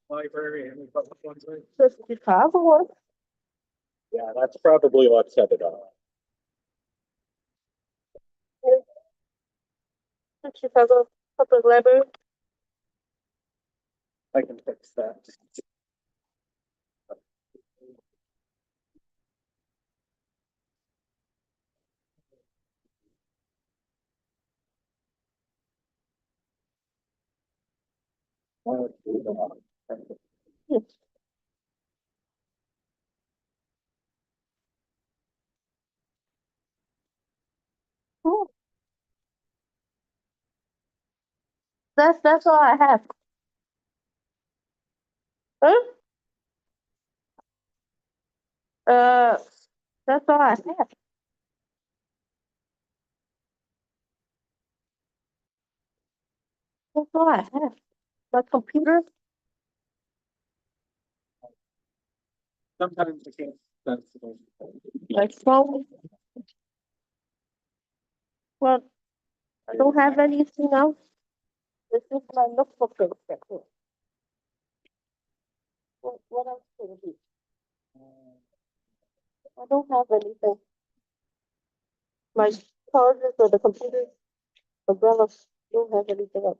Library, any public ones, right? Just Chicago one. Yeah, that's probably what set it off. The Chicago Public Library. I can fix that. Yes. Oh, that's all I have. Huh? Uh, that's all I have. That's all I have. My computer. Sometimes I can't sense it. My phone. Well, I don't have anything else. This is my notebook. What else can it be? I don't have anything. My chargers or the computer, umbrellas, don't have anything else.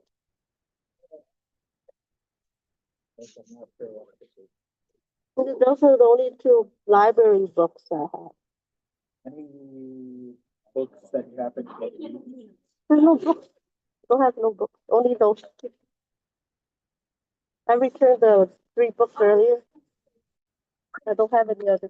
Those are the only two library books I have. Any books that you happen to get? There's no books. Don't have no books. Only those two. I returned the 3 books earlier. I don't have any other.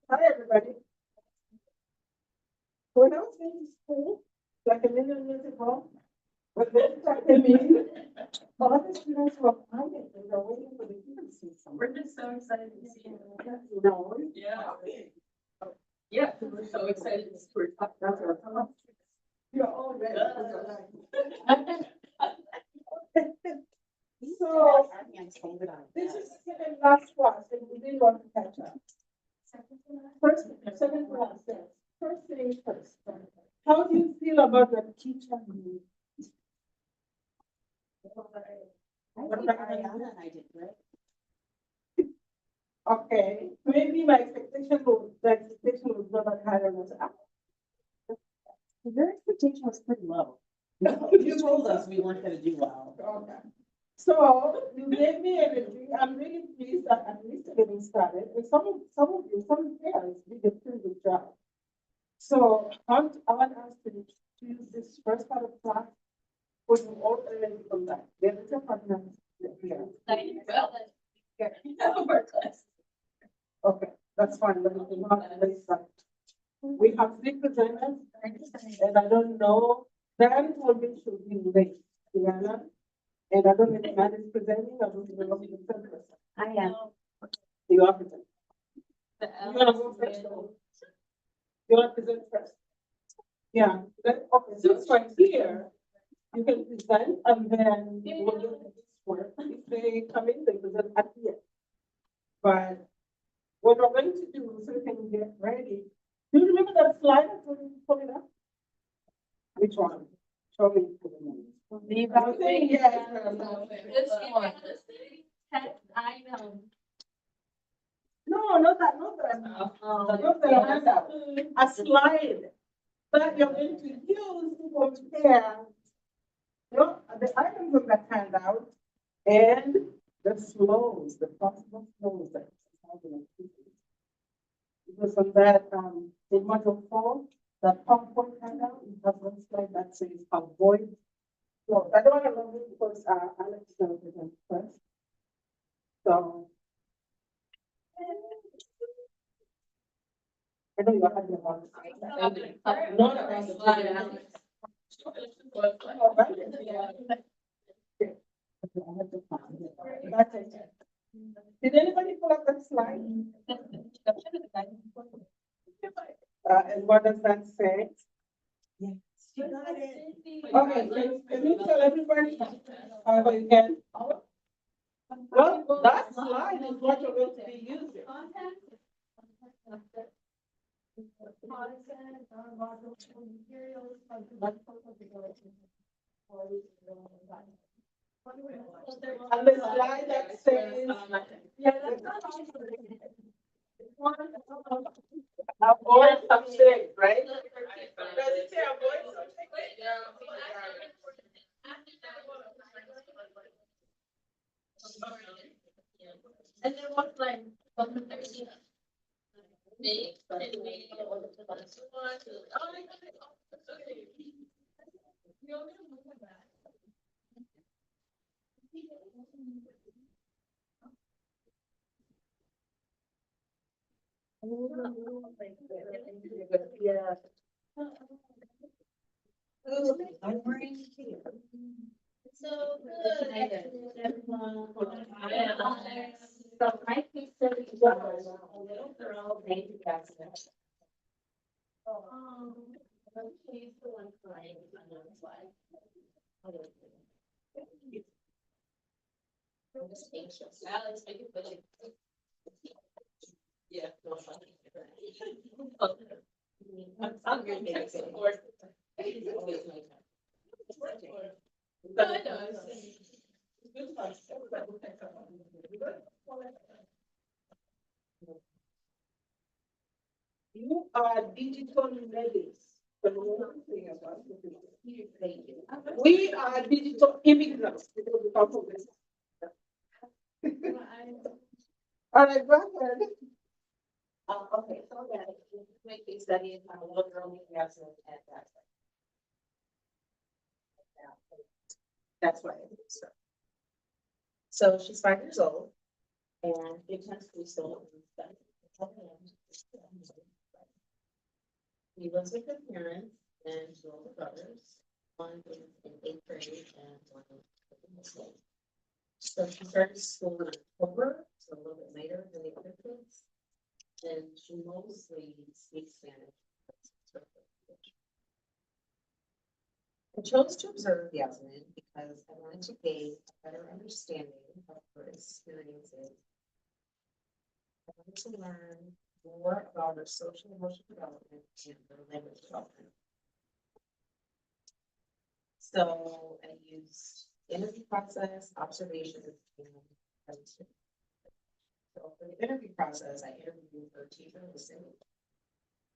Hi, everybody. When I was in school, like a million years ago, when they started me, all the students were quiet. They were waiting for the kids to see something. We're just so excited to see you. No. Yeah. Yeah, we're so excited to see you. That's what I'm talking. You're all ready. So, this is the last class, and we didn't want to catch up. First, second class, yes. First thing first. How do you feel about the teacher? Okay, maybe my expectation was, the expectation was not that high, and was, Your expectation was pretty low. You told us we weren't gonna do well. okay. So you gave me energy. I'm really pleased that at least getting started. And some of you, some parents did a pretty good job. So I want us to use this first part of class for you all early from that. The other partners here. Okay, that's fine. Let me not waste that. We have three presenters, and I don't know, Dan told me should be late, Diana. And I don't know if Matt is presenting, I don't know if it's the person. I am. You are presenting. You wanna go first? You wanna present first? Yeah, okay, since we're here, you can present and then we'll do this work. If they come in, they present at the end. But what we're going to do, so we can get ready. Do you remember that slide I told you to pull it up? Which one? Show me. I'm saying yes. This one. I know. No, not that, not the handout. A slide that you're going to use to compare, the items on that handout and the flows, the possible flows that because on that, in module 4, that PowerPoint handout, you have one slide that says avoid flows. I don't want to log in because Alex is going to present first. So. I know you have your one. Not about the slide. That's it. Did anybody pull up that slide? And what does that say? Yes. You got it. Okay, can you tell everybody how you can? Well, that slide is what you're going to be using. And the slide that says, avoid subject, right? Does it say avoid subject? And then what's like, Yeah. I'm wearing here. So good. So my case study is a little girl named Jackson. She's the one crying on the slide. I'm just anxious. Alex, I can put it. Yeah, no funny. I'm gonna take support. It's always my time. No, I know. You are digital natives. We are digital immigrants because we come from this. All right, go ahead. Okay, so yeah, make a study on a little girl named Jackson and Jackson. That's why I think so. So she's 5 years old and she attends preschool. She lives with her parents and two older brothers. One is in 8th grade and one is in middle school. So she started school in October, so a little bit later than the other kids. And she mostly speaks Spanish. I chose to observe Yasmin because I wanted to gain a better understanding of her experiences. I wanted to learn more about her social and emotional development and her language development. So I used interview process, observations, and presentation. So for the interview process, I interviewed her teacher,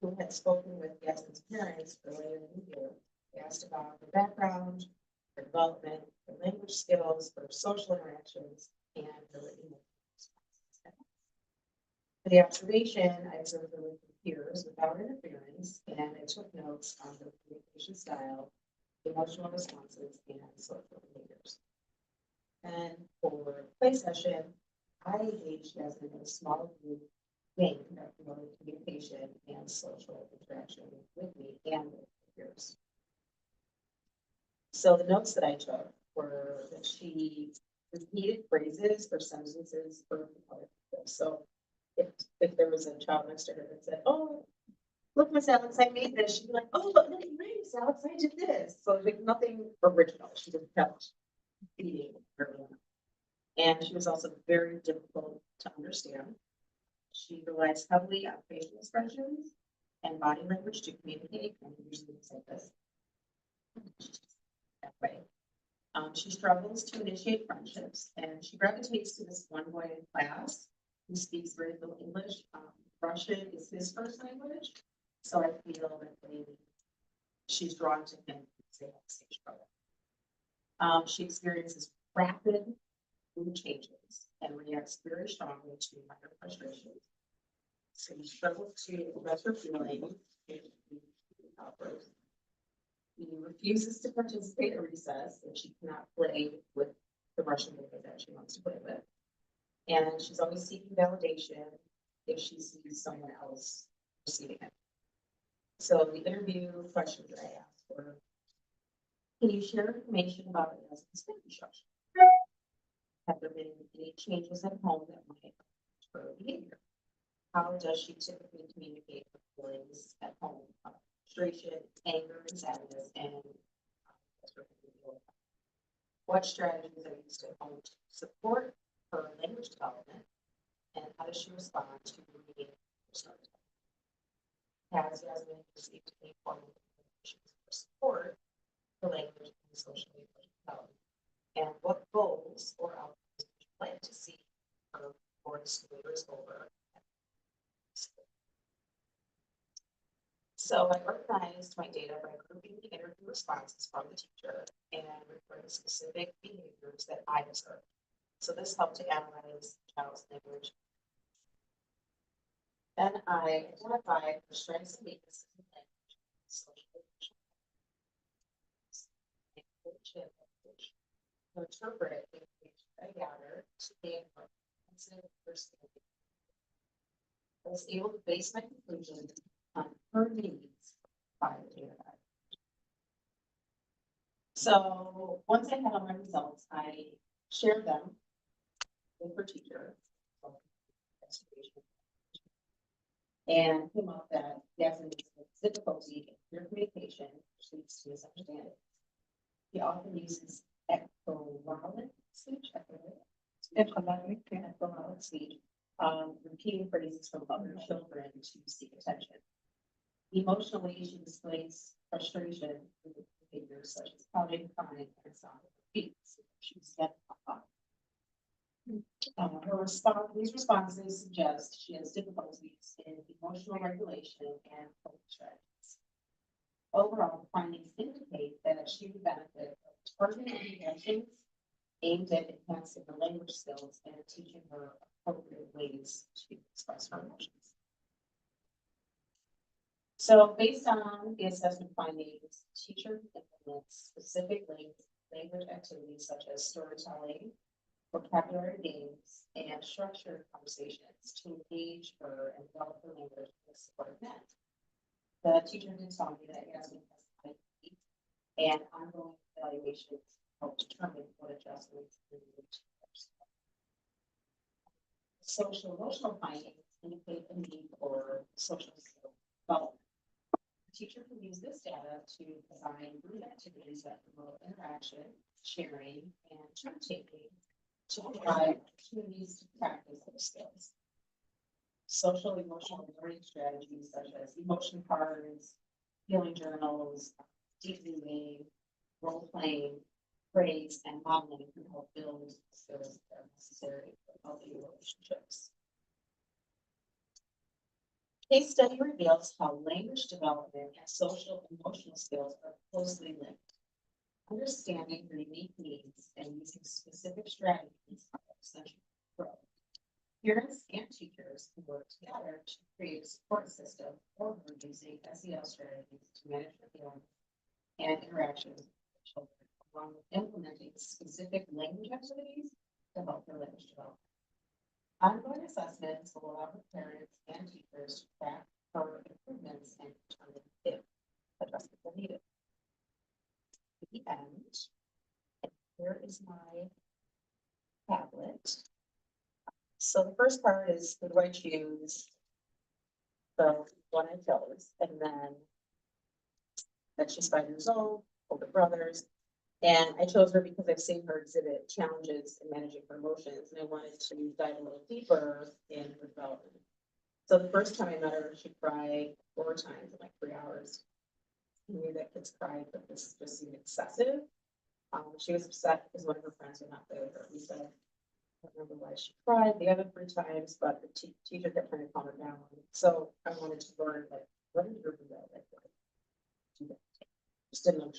who had spoken with Yasmin's parents earlier in the year. They asked about her background, her development, her language skills, her social interactions, and her emotional responses. For the observation, I observed her with her peers without interference, and I took notes on her communication style, emotional responses, and social behaviors. And for play session, I engaged Yasmin in a small group game that promoted communication and social interaction with me and with peers. So the notes that I took were that she repeated phrases or sentences for so if there was a child next to her that said, "Oh, look, Miss Alex, I made this," she'd be like, "Oh, but look, Miss Alex, I did this." So like nothing original. She just kept feeding everyone. And she was also very difficult to understand. She relies heavily on facial expressions and body language to communicate, and usually it's like this. That way. She struggles to initiate friendships, and she gravitates to this one boy in class who speaks very little English. Russian is his first language, so I feel that she's drawn to him because they have the same struggle. She experiences rapid mood changes and reacts very strongly to minor frustrations. So she struggles to express her feelings. He refuses to participate at recess if she cannot play with the Russian baby that she wants to play with. And she's always seeking validation if she sees someone else receiving it. So the interview questions that I asked were, can you share information about it as a Spanish instruction? Have there been any changes at home that might affect her behavior? How does she typically communicate her feelings at home? Frustration, anger, and sadness, and what strategies are used at home to support her language development, and how does she respond to reading her story? Has Yasmin received any form of for support for language and social development? And what goals or outcomes would you like to see her before the school year is over? So I organized my data by grouping the interview responses from the teacher and referring specific behaviors that I observed. So this helped to analyze the child's language. Then I identified the strengths and weaknesses in language, social language, to interpret the information I gathered to gain a comprehensive understanding. I was able to base my conclusion on her needs by the data. So once I had all my results, I shared them with her teacher. And came up that Yasmin has difficulty in clear communication, which leads to misunderstanding. He often uses echolalic speech, echolalic speech, repeating phrases from other children to seek attention. Emotionally, she displays frustration with behaviors such as pouting, crying, and sound of her feet. She's yet these responses suggest she has difficulties in emotional regulation and coping strategies. Overall, findings indicate that she would benefit from targeted interventions aimed at enhancing her language skills and teaching her appropriate ways to express her emotions. So based on the assessment findings, teacher implements specific language activities such as storytelling, vocabulary games, and structured conversations to engage her and develop her language in a supportive manner. The teacher did tell me that Yasmin has IEP and ongoing evaluations help determine what adjustments are needed to her. Social emotional findings indicate a need for social skill development. The teacher can use this data to design group activities that promote interaction, sharing, and turn taking to provide opportunities to practice those skills. Social emotional learning strategies such as emotion cards, feeling journals, deep reading, role playing, praise, and modeling can help build skills that are necessary for healthy relationships. Case study reveals how language development and social emotional skills are closely linked. Understanding her unique needs and using specific strategies are essential for growth. Parents and teachers can work together to create a support system for her using SEL strategies to manage her feelings and interactions with children, along with implementing specific language activities to help her language development. Ongoing assessments will allow her parents and teachers to track her improvements and determine if adjustments are needed. At the end, and here is my tablet. So the first part is who do I choose? So one I chose, and then that she's 5 years old, older brothers. And I chose her because I've seen her exhibit challenges in managing her emotions, and I wanted to dive a little deeper in her development. So the first time I met her, she cried 4 times in like 3 hours. I knew that kids cried, but this just seemed excessive. She was upset because one of her friends were not there with her. We said, I don't remember why she cried the other 3 times, but the teacher kept trying to calm her down. So I wanted to learn, like, what did her do that? Like, do that? Just didn't know.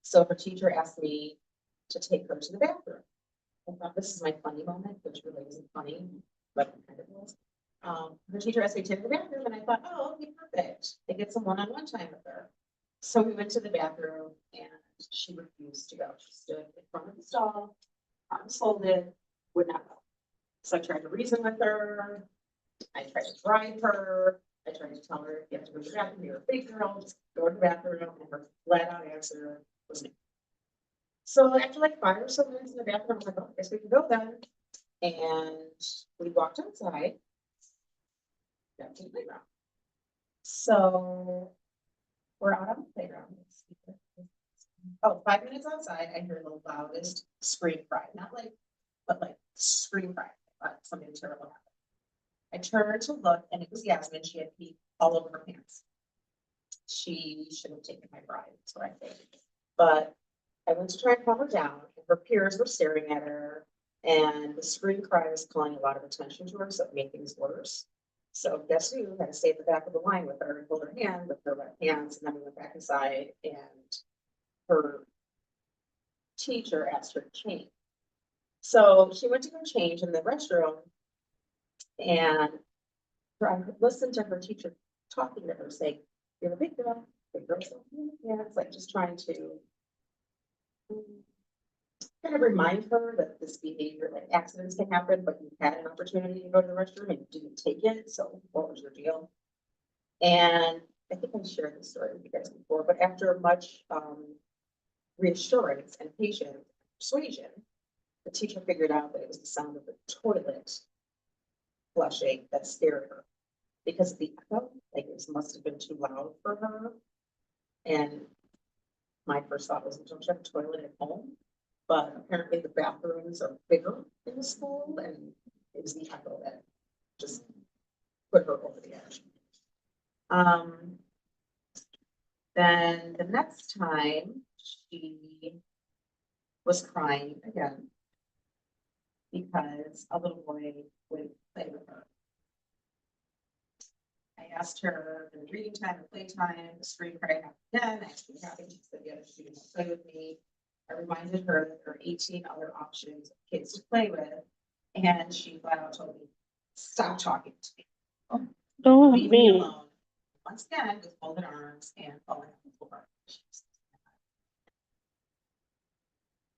So her teacher asked me to take her to the bathroom. I thought this is my funny moment, which really isn't funny, but it kind of was. Her teacher asked me to take her to the bathroom, and I thought, oh, okay, perfect. I get some one-on-one time with her. So we went to the bathroom, and she refused to go. She stood in front of the stall, arms folded, would not go. So I tried to reason with her. I tried to drive her. I tried to tell her, if you have to go to the bathroom, you're a big girl, just go to the bathroom. And her flat out answer was no. So after like 5 or so minutes in the bathroom, I was like, oh, I guess we can go then. And we walked outside, got to the playground. So we're out on the playground. Oh, 5 minutes outside, I hear the loudest scream cry. Not like, but like scream cry. Something terrible happened. I turned to look, and it was Yasmin. She had pee all over her pants. She should have taken my bride, that's what I think. But I went to try and calm her down, and her peers were staring at her, and the scream cry was calling a lot of attention to her, so it made things worse. So guess who had to stay at the back of the line with her and hold her hand with her left hands, and then we went back inside, and her teacher asked her to change. So she went to go change in the restroom, and I listened to her teacher talking to her, saying, "You're a big girl, big girl." Yeah, it's like just trying to kind of remind her that this behavior, like accidents can happen, but you had an opportunity to go to the restroom and you didn't take it, so what was your deal? And I think I shared this story with you guys before, but after much reassurance and patience, persuasion, the teacher figured out that it was the sound of the toilet flushing that scared her. Because the echo, like it must have been too loud for her. And my first thought was, don't you have a toilet at home? But apparently the bathrooms are bigger in the school, and it was the echo that just put her over the edge. Then the next time she was crying again because a little boy would play with her. I asked her in reading time and playtime, the screen cry happened again. I asked her what happened. She said the other student will play with me. I reminded her that there are 18 other options of kids to play with, and she flat out told me, "Stop talking to me. Don't Leave me me. alone." Once again, with folded arms and falling on the floor.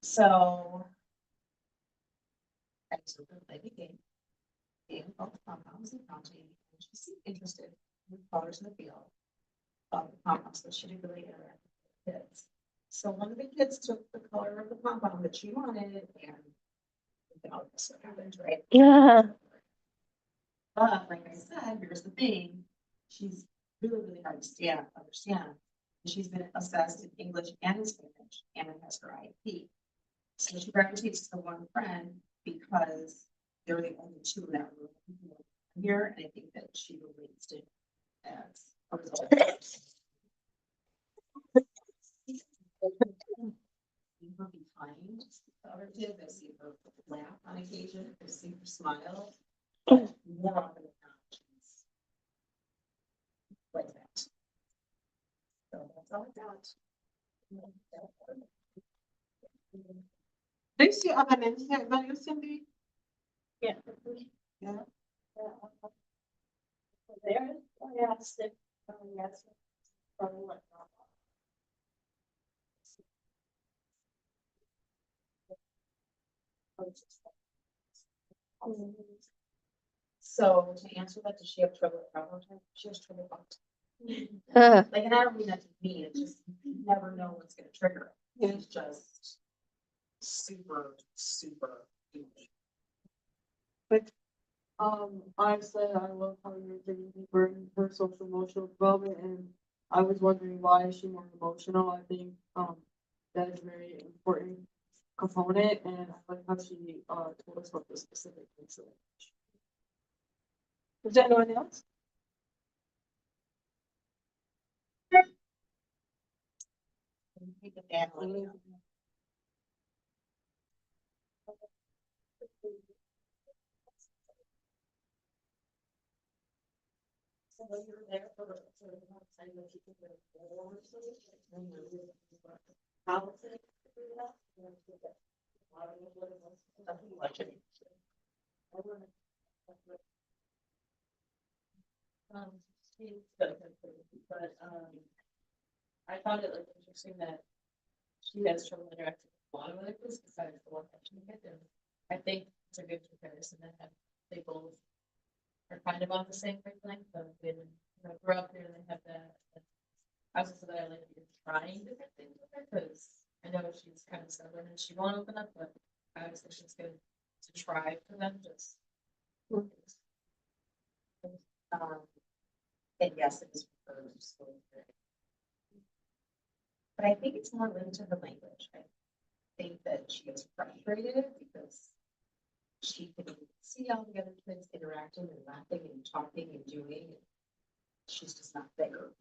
So I took her to play the game called compounds and counting, and she seemed interested in colors in the field of the compounds, but she didn't really interact with the kids. So one of the kids took the color of the compound that she wanted, and you know, that's what happened, right? Yeah. But like I said, here's the thing, she's really hard to understand. She's been assessed in English and in Spanish, and has her IEP. So she gravitates to the one friend because they're the only two in that room here, and I think that she relates to as a result. See her behind the other kids, I see her laugh on occasion, I see her smile, but more often than not, she's like that. So that's all I got. Do you see other names here that you Cindy? Yeah. Yeah. There, I asked it. Yes. So to answer that, does she have trouble with problem time? She has trouble about. Like, and I don't mean that to me, it's just, you never know what's gonna trigger it. It's just super, super huge. I said I love how you're digging deeper in her social emotional development, and I was wondering why is she more emotional. I think that is a very important component, and I like how she told us what the specific incident. Is there anyone else? Take the family. So when you're there for the time that you can go forward, so and you're how to do that. But I found it like interesting that she has trouble interacting with a lot of other kids besides the one that she had, and I think it's a good comparison that they both are kind of on the same wavelength, but they grew up here and they have that. I also said that I like that you're trying different things with her, because I know she's kind of stubborn and she won't open up, but obviously she's good to try for them, just. And yes, it is for her school. But I think it's more linked to her language. I think that she gets frustrated because she can see all the other kids interacting and laughing and talking and doing. She's just not there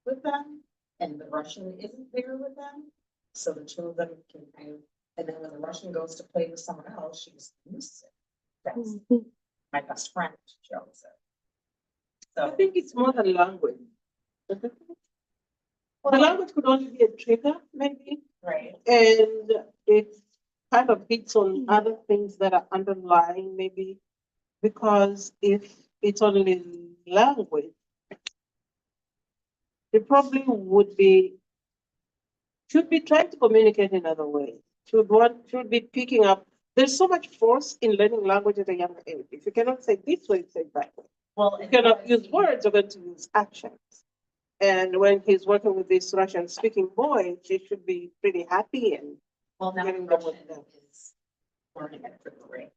with them, and the Russian isn't there with them. So the two of them can kind of, and then when the Russian goes to play with someone else, she just loses it. That's my best friend, she always said. I So think it's more than language. The language could only be a trigger, maybe, right. and it kind of hits on other things that are underlying, maybe, because if it's only language, it probably should be trying to communicate in other ways. should be picking up. There's so much force in learning language at a young age. If you cannot say this way, say that way. Well, You and cannot because use he- words, you're going to use actions. And when he's working with this Russian speaking boy, she should be pretty happy and Well, now getting them with Russian them. is learning at a quicker rate.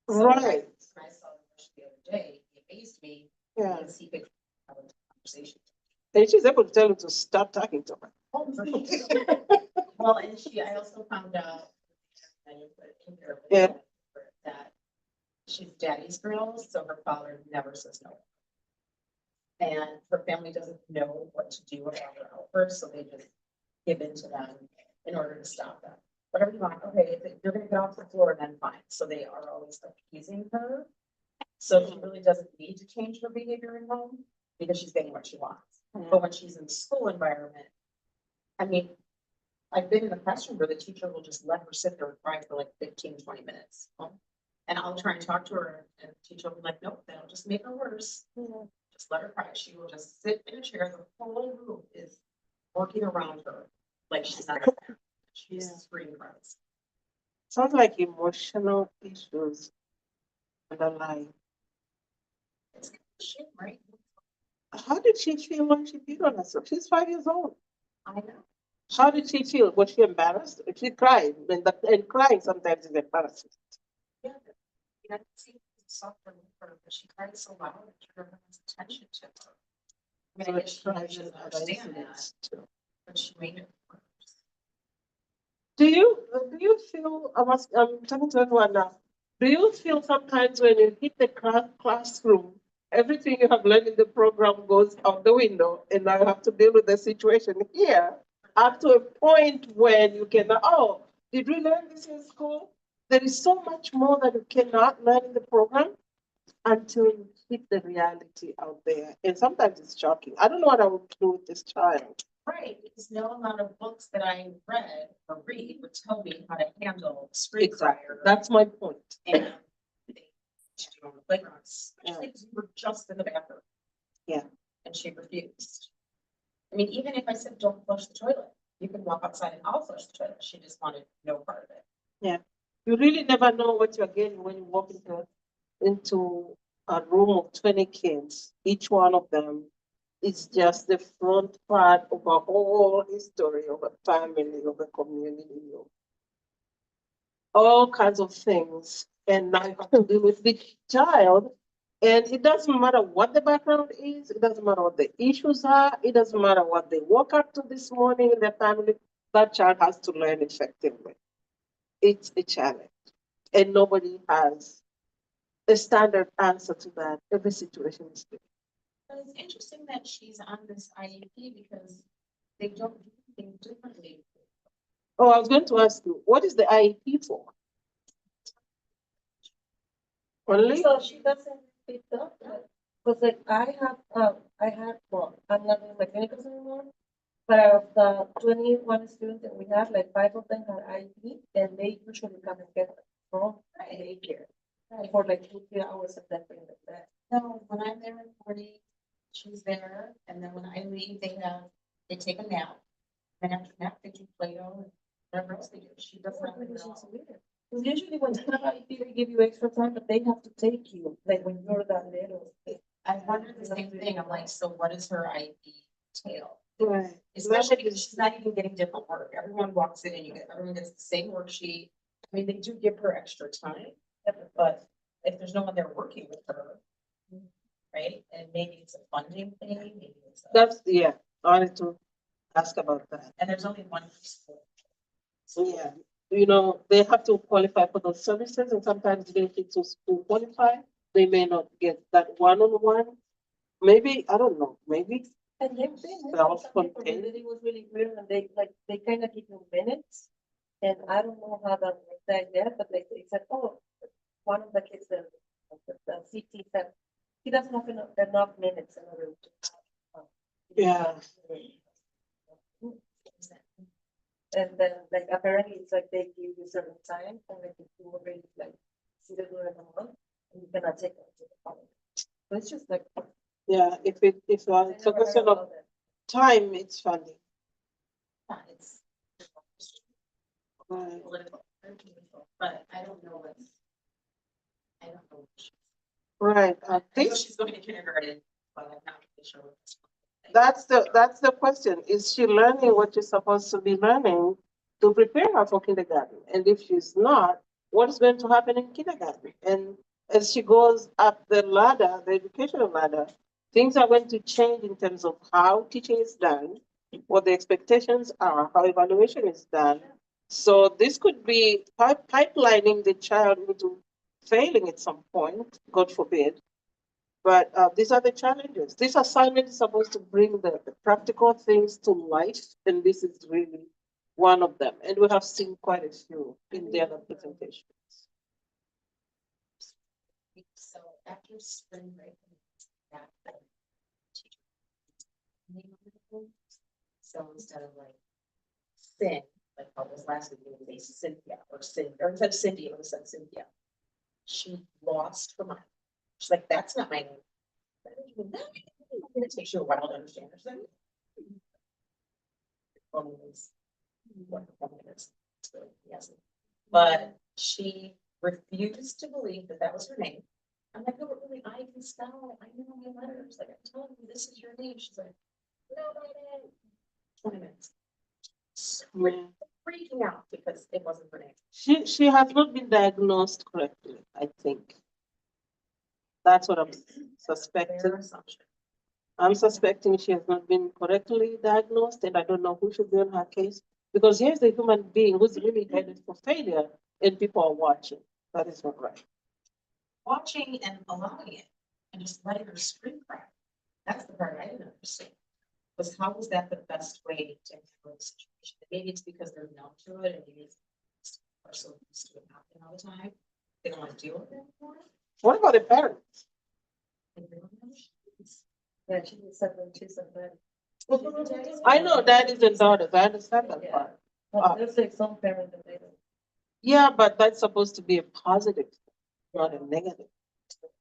Right. When I saw Russian the other day, it amazed me Yeah. because he could have a conversation. And she's able to tell him to stop talking to her. Oh, for sure. Well, and I also found out. Yeah. That she's daddy's girl, so her father never says no. And her family doesn't know what to do about her outbursts, so they just give in to them in order to stop them. Whatever you want, okay, if you're gonna get off the floor, then fine. So they are always appeasing her. So she really doesn't need to change her behavior at home because she's getting what she wants. But when she's in the school environment, I mean, I've been in the classroom where the teacher will just let her sit there and cry for like 15, 20 minutes. And I'll try and talk to her and the teacher will be like, nope, that'll just make her worse. Just let her cry. She will just sit in a chair. The whole room is working around her like she's not. She's Yeah. screaming cries. Sounds like emotional issues underlying. It's shit, right? How did she feel when she beat on herself? She's 5 years old. I know. How did she feel? Was she embarrassed? She cried, and crying sometimes is embarrassing. Yeah. I didn't see it softer with her, but she cried so loud that everyone's attention to her. I So mean, I guess it she cries doesn't in other understand that, incidents too. but she made it worse. Do you feel, I'm talking to everyone now, do you feel sometimes when you hit the classroom, everything you have learned in the program goes out the window and now you have to deal with the situation here up to a point when you cannot, oh, did we learn this in school? There is so much more that you cannot learn in the program until you hit the reality out there. And sometimes it's shocking. I don't know what I would do with this child. Right, because no amount of books that I read or read would tell me how to handle screen crier. That's my point. And they teach you on the playgrounds, Yeah. especially because we were just in the bathroom. Yeah. And she refused. I mean, even if I said, don't flush the toilet, you can walk outside and I'll flush the toilet. She just wanted no part of it. You really never know what you're getting when you walk into a room of 20 kids. Each one of them is just the front part of a whole history of a family, of a community, of all kinds of things. And now you have to deal with the child. And it doesn't matter what the background is, it doesn't matter what the issues are, it doesn't matter what they woke up to this morning in their family, that child has to learn effectively. It's a challenge. And nobody has a standard answer to that. Every situation is different. But it's interesting that she's on this IEP because they don't do things differently. Oh, I was going to ask you, what is the IEP for? Only? So she doesn't pick up, because like I had, well, I'm not doing my clinicals anymore. But out of the 21 students that we have, like 5 of them had IEP, and they usually come and get them from daycare. For like 2-3 hours of that thing like that. No, when I'm there in the morning, she's there, and then when I leave, they take a nap. And after nap, they do Play-Doh and whatever else they do. She doesn't have it all. Because usually when you have IEP, they give you extra time, but they have to take you, like when you're that little. I wondered the same thing. I'm like, so what is her IEP tail? Right. Especially because she's not even getting different work. Everyone walks in and everyone gets the same worksheet. I mean, they do give her extra time, but if there's no one there working with her, right? And maybe it's a funding thing, maybe it's. I wanted to ask about that. And there's only one school. So yeah, they have to qualify for those services, and sometimes they need to school qualify. They may not get that one-on-one. Maybe, I don't know, maybe. And they've been, Self-contained. it was really weird, and they kind of give you minutes. And I don't know how that works that yet, but like they said, oh, one of the kids, the CT said, he doesn't have enough minutes in order to. Yeah. And then like apparently it's like they give you certain time, and like if you already like see the during a month, and you cannot take them to the following. So it's just like. Yeah, if it's a question of time, it's funding. It's. Right. political, but I don't know what's. I don't know. Right, I I know think she's going to kindergarten, but I'm not really sure what's. that's the question. Is she learning what she's supposed to be learning to prepare her for kindergarten? And if she's not, what is going to happen in kindergarten? And as she goes up the ladder, the educational ladder, things are going to change in terms of how teaching is done, what the expectations are, how evaluation is done. So this could be pipelining the child into failing at some point, God forbid. But these are the challenges. This assignment is supposed to bring the practical things to life, and this is really one of them. And we have seen quite a few in the other presentations. So after spring break. So instead of like sin, like what was last week, it was a Cynthia or Cindy, or instead of Cindy, it was Cynthia. She lost her mind. She's like, that's not my name. It takes you a while to understand. She's like, yes. But she refused to believe that that was her name. I'm like, no, but really, I can spell it. I know my letters. Like, I'm telling you, this is your name. She's like, no, my name. 20 minutes. Freaking out because it wasn't her name. She has not been diagnosed correctly, I think. That's what I'm suspecting. Fair assumption. I'm suspecting she has not been correctly diagnosed, and I don't know who should be on her case. Because here's a human being who's really headed for failure, and people are watching. That is not right. Watching and allowing it and just letting her scream cry. That's the part I didn't understand. Was how was that the best way to handle the situation? Maybe it's because they're numb to it and maybe it's are so used to it happening all the time. They don't want to deal with it anymore. What about the parents? They really don't know she's- Yeah, she was separate, two separate. I know daddies and daughters, I understand that Yeah. part. But there's like some parents that they don't. Yeah, but that's supposed to be a positive, not a negative.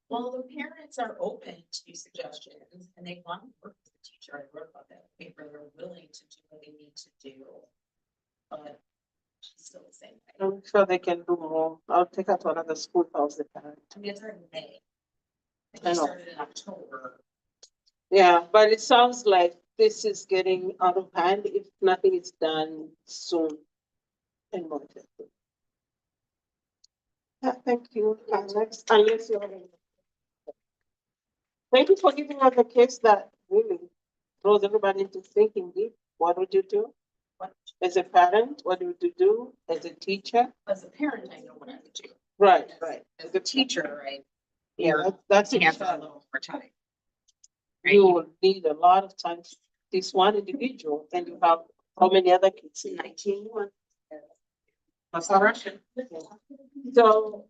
Well, the parents are open to suggestions and they want to work with the teacher. I wrote about that paper. They're willing to do what they need to do. But she's still the same way. I'm sure they can do more. I'll take her to another school if I was the parent. I mean, it's already May. And I she know. started in October. Yeah, but it sounds like this is getting out of hand if nothing is done soon and more effective. Yeah, thank you. Unless you have any. Thank you for giving us a case that really throws everybody into thinking deep. What would you do? What? As a parent, what would you do? As a teacher? As a parent, I know what I would do. Right, right. As a teacher, right? Yeah, that's You a have a challenge. little more time. You will need a lot of time. This one individual, and you have how many other kids? 19. That's all right. So,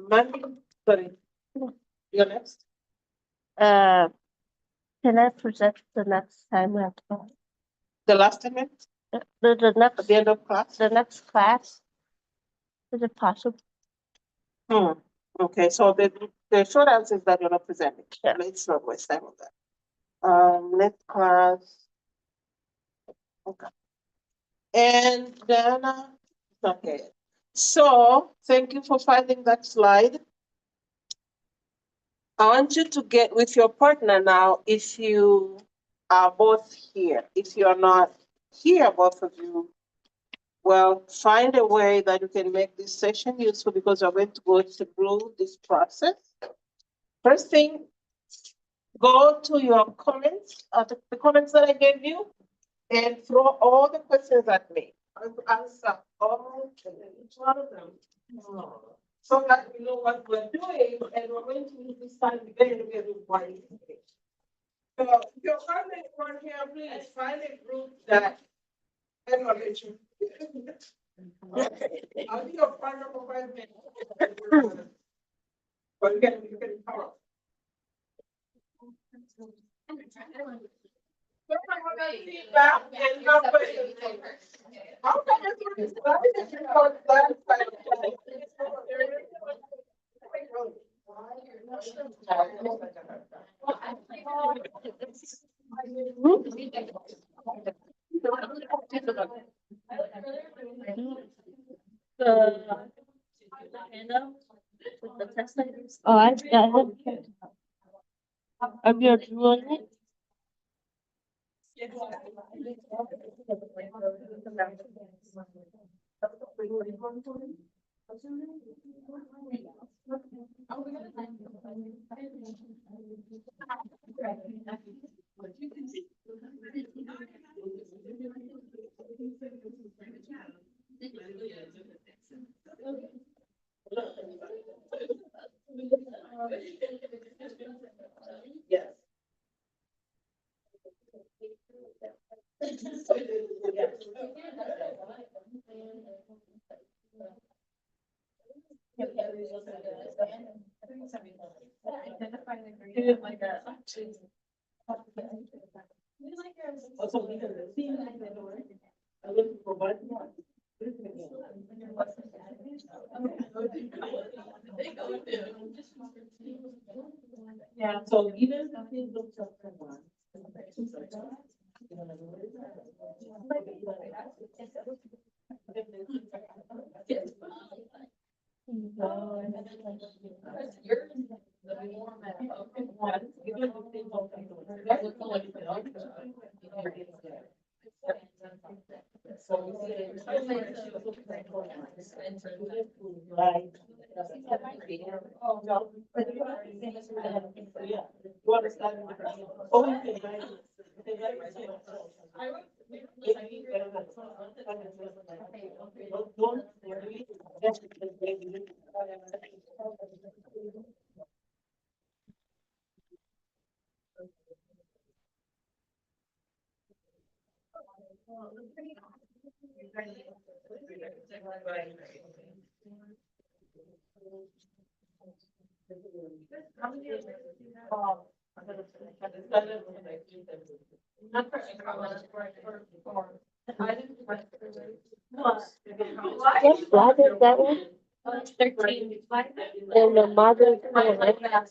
Mandy, sorry, you're next. Can I present the next time we have to go? The last amendment The next, at the end of class? the next class? Is it possible? Okay, so the short answer is that you're not presenting. Yeah. Let's not waste time on that. Next class. Okay. And then, okay. So thank you for finding that slide. I want you to get with your partner now if you are both here. If you're not here, both of you, well, find a way that you can make this session useful because you're going to go through this process. First thing, go to your comments, the comments that I gave you, and throw all the questions at me. I'll answer all each one of them. So that we know what we're doing, and we're going to use this time very, very wisely. So if your partner is on here, please find a group that. I'll be your partner for 5 minutes. But you can talk. Feedback and have questions. How come it's Oh, I haven't. Are you doing it? Yes. Also, we can see, I look for one. Yeah, so even if it looks up for one. Right. Oh, no. Yeah. You understand? Oh, you can write it. You can write it. Don't worry. What flag is that one? 13. And the mother kind of like that.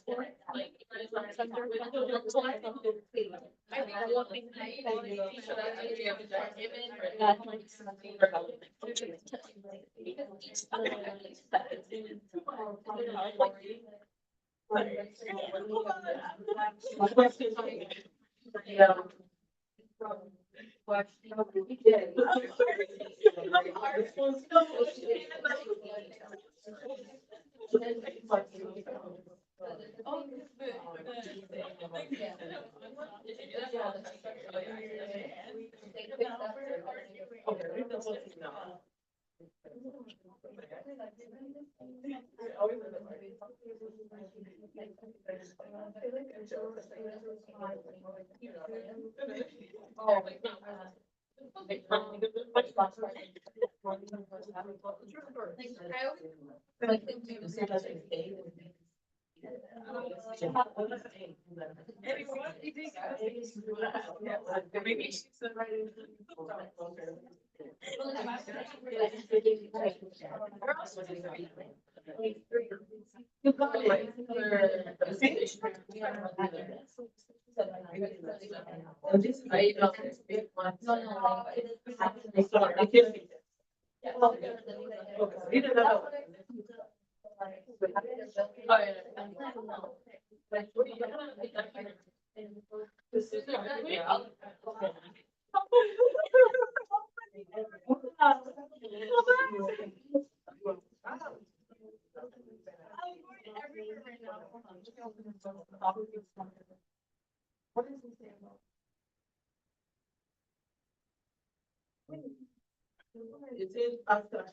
It is after.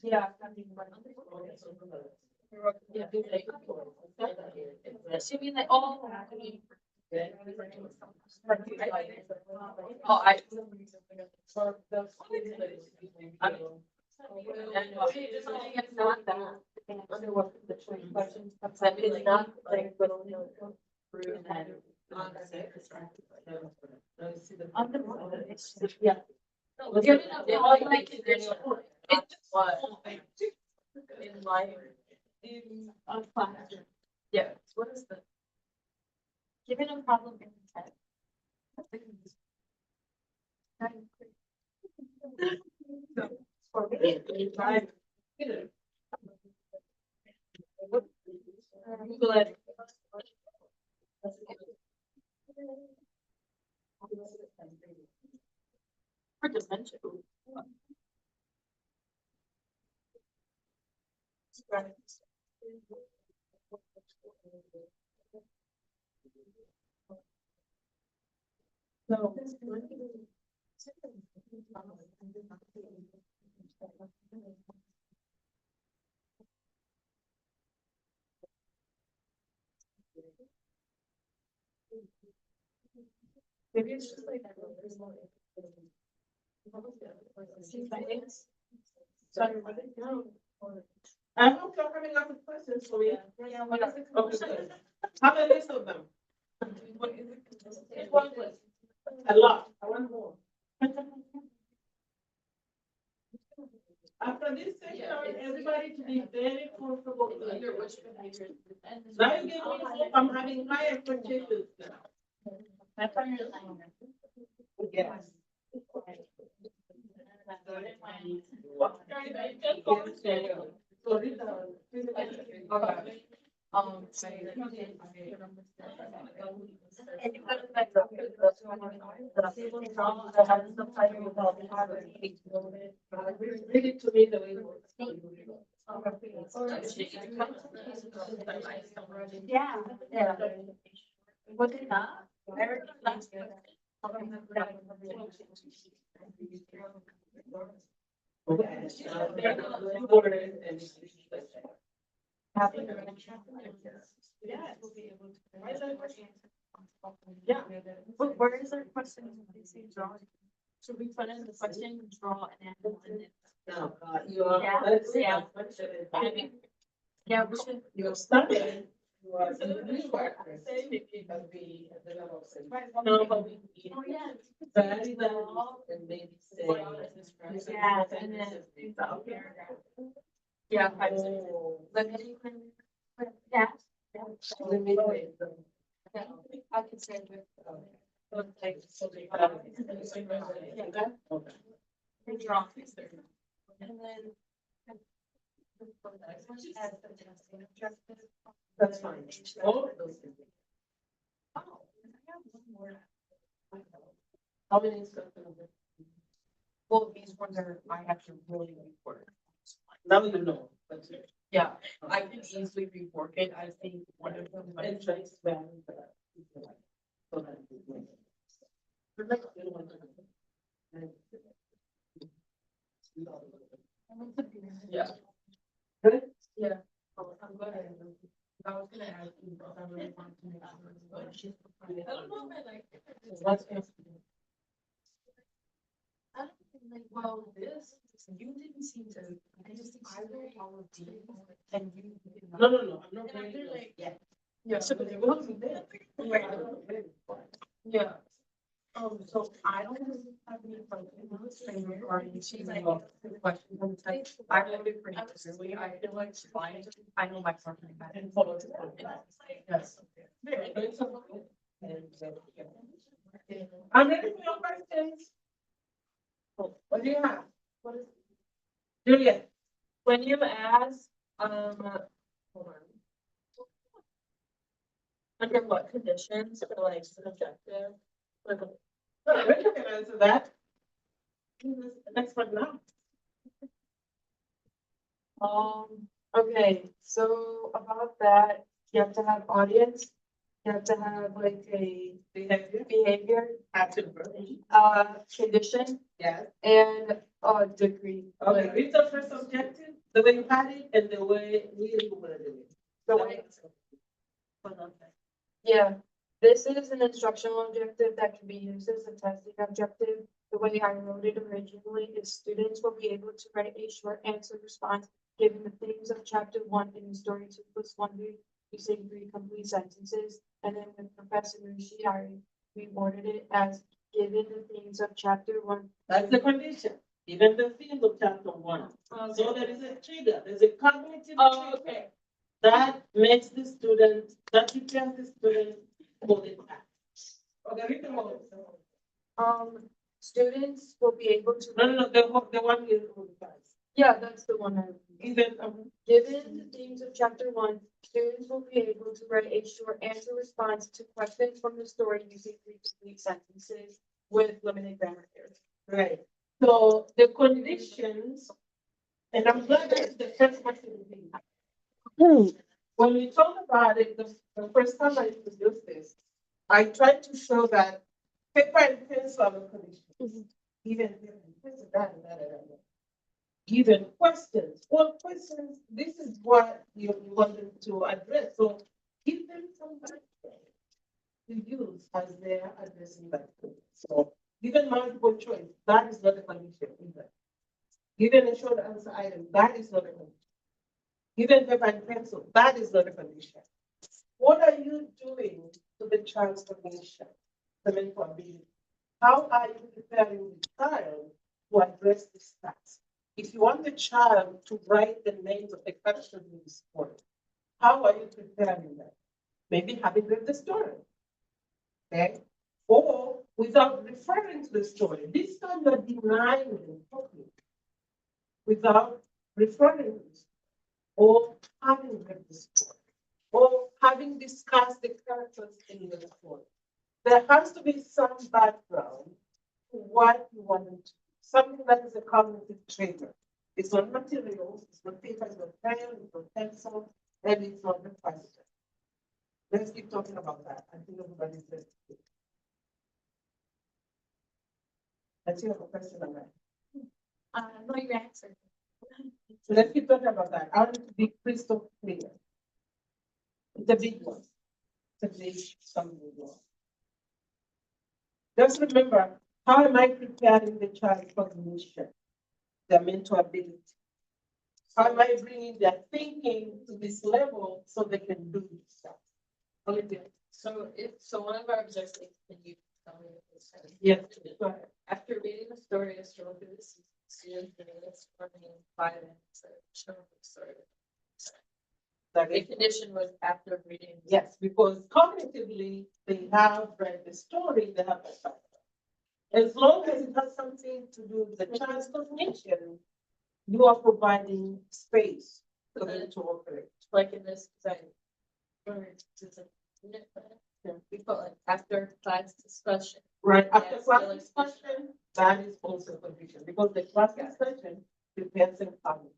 Yeah. She mean like, oh. Oh, I. It's not that. It's not like. On the. Yeah. It's what? In life. On class. Yeah, what is the? Given a problem in intent. For me, like. For dementia. So. Maybe it's just like. Sorry, what did you? I hope you're coming up with questions for me. Okay, good. Have a list of them. A lot. I want more. After this section, I want everybody to be very comfortable. Now you get me hope I'm having high expectations now. Yes. So read And you got to like drop it, that's one more time. The table draw, I have the title without the hard. Read it to me the way it works. Yeah, yeah. What did that? Yeah, but where is our question? Drawing. Should we put in the question, draw and then? No, you are. Yeah, That's it. yeah. Yeah, we should. You're studying. You are in the new work. No, but we. Oh, yeah. Very well, and maybe say. Yeah, and then. Yeah, five, six. But then you can. Yeah. I can say it. And draw. And then. That's fine. All of those things. How many instructions? Well, these ones are, I have to really rework. Now you know. But Yeah, I can easily rework it. I think one of them might. interest value for that. So that you know. But like, you don't want to- Yeah. Good? Yeah. I'm good. I was gonna ask you, but I really want to make sure, but she's. I don't know if I like. What's I don't think like, well, this, you didn't seem to, I just, I read all of these, and you. did not. No, I'm not And I ready. feel like, Yeah. yeah, So, but it wasn't there. yeah. So I don't have any questions regarding, she's like, questions on the text. I wrote it pretty clearly, I feel like it's fine, I know my part. Yes. I'm ready for your questions. What do you have? What is, Juliet? when you ask, hold on. Under what conditions for like subjective, like, Rachel can answer that. The next one now. okay, so about that, you have to have audience, you have to have like a behavior, Active. condition Yes. and degree. Okay, read the first objective, the way you had it and the way we were doing it. The way. Yeah, this is an instructional objective that can be used as a testing objective. The way I wrote it originally is students will be able to write a short answer response given the themes of chapter 1 in the story 2+1 read using 3 complete sentences. And then with Professor Rishi, I reworded it as given the themes of chapter 1. That's the condition, even the field of chapter 1. So there is a trigger, there's a cognitive Oh, trigger okay. that makes the student, that prepares the student for the task. Okay, read the whole. Students will be able to. No, the one you. Yeah, that's the one I. Even, Given the themes of chapter 1, students will be able to write a short answer response to questions from the story using 3 complete sentences with limited grammar errors. right, so the conditions, and I'm glad that's the first question we did. When we talk about it, the first time I introduced this, I tried to show that paper and pencil are the conditions. Even paper and pencil, Given questions, well, questions, this is what you want them to address, so give them some background to use as they're addressing that. So given multiple choice, that is not a condition either. Given a short answer item, that is not a condition. Given paper and pencil, that is not a condition. What are you doing to the child's cognition, the mental ability? How are you preparing the child to address this task? If you want the child to write the names of the characters in the story, how are you preparing them? Maybe having read the story. Okay? Or without referring to the story. This time you're denying them totally. Without referring to the story. Or having read the story. Or having discussed the characters in the story. There has to be some background to what you want them to do. Something that is a cognitive trigger. It's not materials, it's not paper, it's not pen, it's not pencil, and it's not the question. Let's keep talking about that. I think everybody's ready. I see you have a question on that. No, you answered. So let's keep talking about that. I want it to be crystal clear. It's a big one. It's a big, something one. Just remember, how am I preparing the child's cognition, their mental ability? How am I bringing their thinking to this level so they can do this stuff? Olivia? So one of our objectives, can you tell me what this says? Yes, go ahead. After reading the story, a stroke of the student minutes forming 5 minutes, show the story. That The is- condition was after reading. Yes, because cognitively, they have read the story, they have that. As long as it has something to do with the child's cognition, you are providing space for them to operate. Like in this, because we put like after class discussion. Right, after Yes, class still discussion, that is also condition, because the class discussion depends on cognition.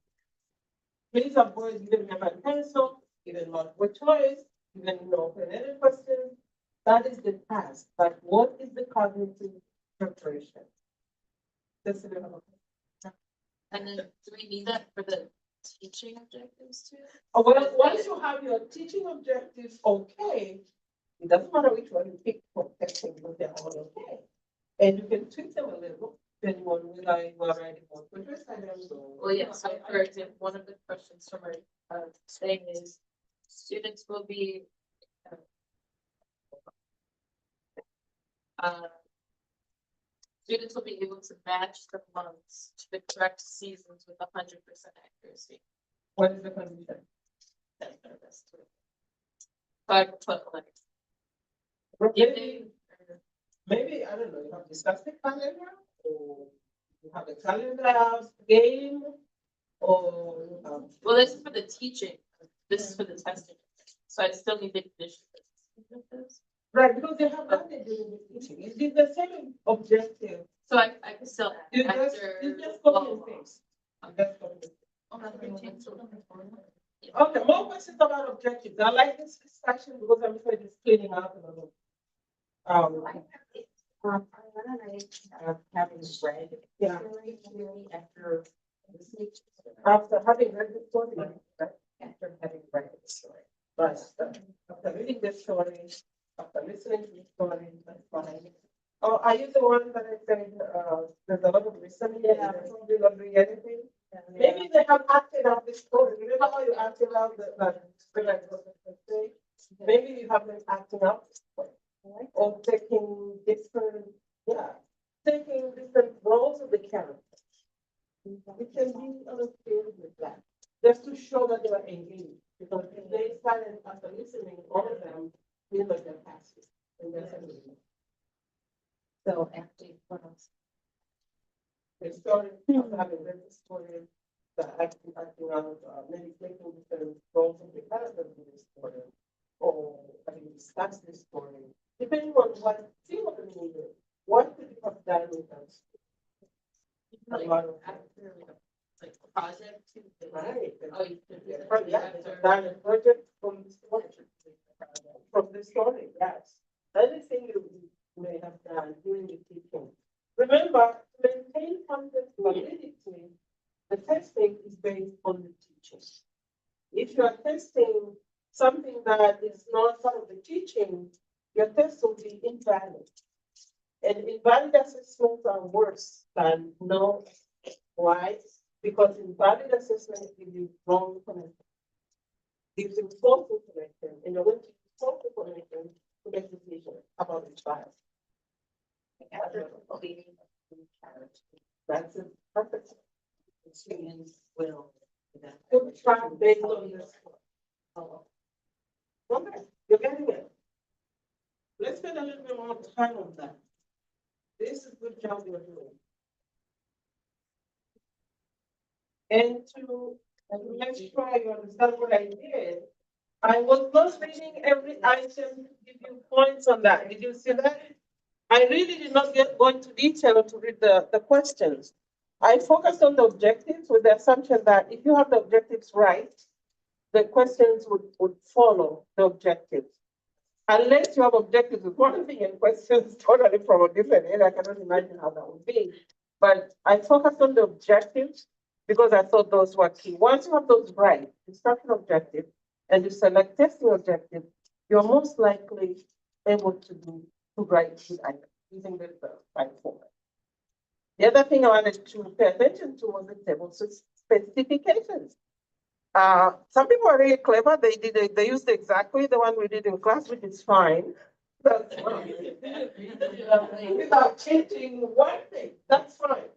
Please avoid giving them a pencil, giving multiple choice, even open-ended questions. That is the task, but what is the cognitive preparation? That's the level. And then do we need that for the teaching objectives too? Well, once you have your teaching objectives, okay, it doesn't matter which one you pick for testing, but they're all okay. And you can tweak them a little, depending on whether you are writing multiple choice items or. Well, yeah, so for example, one of the questions from our thing is, students will be uh, students will be able to match the months to the correct seasons with 100% accuracy. What is the condition? That's their best tool. So I put like Maybe, maybe, I don't know, you have discussed the calendar, or you have a calendar game, or you have. well, this is for the teaching, this is for the testing, so I still need the conditions. Right, because they have done it during the teaching, it is the same objective, So I can still you add just, after. you just copy and paste. Just copy and paste. Yeah. Okay, more questions about objectives, I like this discussion because I'm sure it's cleaning up a little. Having read. Yeah. After. After having read the story, After having read the story. right, after reading the story, after listening to the story, that's fine. Oh, are you the one that I said, there's a lot of listening, you not doing anything? Maybe they have acted out the story, remember how you acted out maybe you have them acting out the story. Or taking different, taking different roles of the character. We can be okay with that, just to show that they are engaged, because if they silent after listening, all of them feel like they're passive. And that's everything. So after what else? The story, after having read the story, acting out, maybe taking different roles of the characters in the story, or discuss the story, depending on what theme of the movie, what could you have done with us? A lot of Like project. right. Oh, you could. Yeah, done a project from the story. From the story, yes. Anything you may have done during the teaching. Remember, to maintain content validity, the testing is based on the teaching. If you are testing something that is not part of the teaching, your test will be invalid. And invalid assessments are worse than no. Why? Because invalid assessment gives you wrong information. Gives you false information, and you're going to use false information to make decisions about the child. That's a perfect. Students will. Good try based on this. Okay, you're getting it. Let's spend a little bit more time on that. This is a good job you're doing. And to make sure you understand what I did, I was not reading every item to give you points on that. Did you see that? I really did not go into detail to read the questions. I focused on the objectives with the assumption that if you have the objectives right, the questions would follow the objectives. Unless you have objectives with one thing and questions totally from a different area, I cannot imagine how that would be. But I focused on the objectives because I thought those were key. Once you have those right, instruction objective, and you select testing objective, you're most likely able to write good items using the right format. The other thing I wanted to pay attention to was the table specifications. Some people are really clever. They used exactly the one we did in class, which is fine. That's fine. Without changing one thing, that's fine.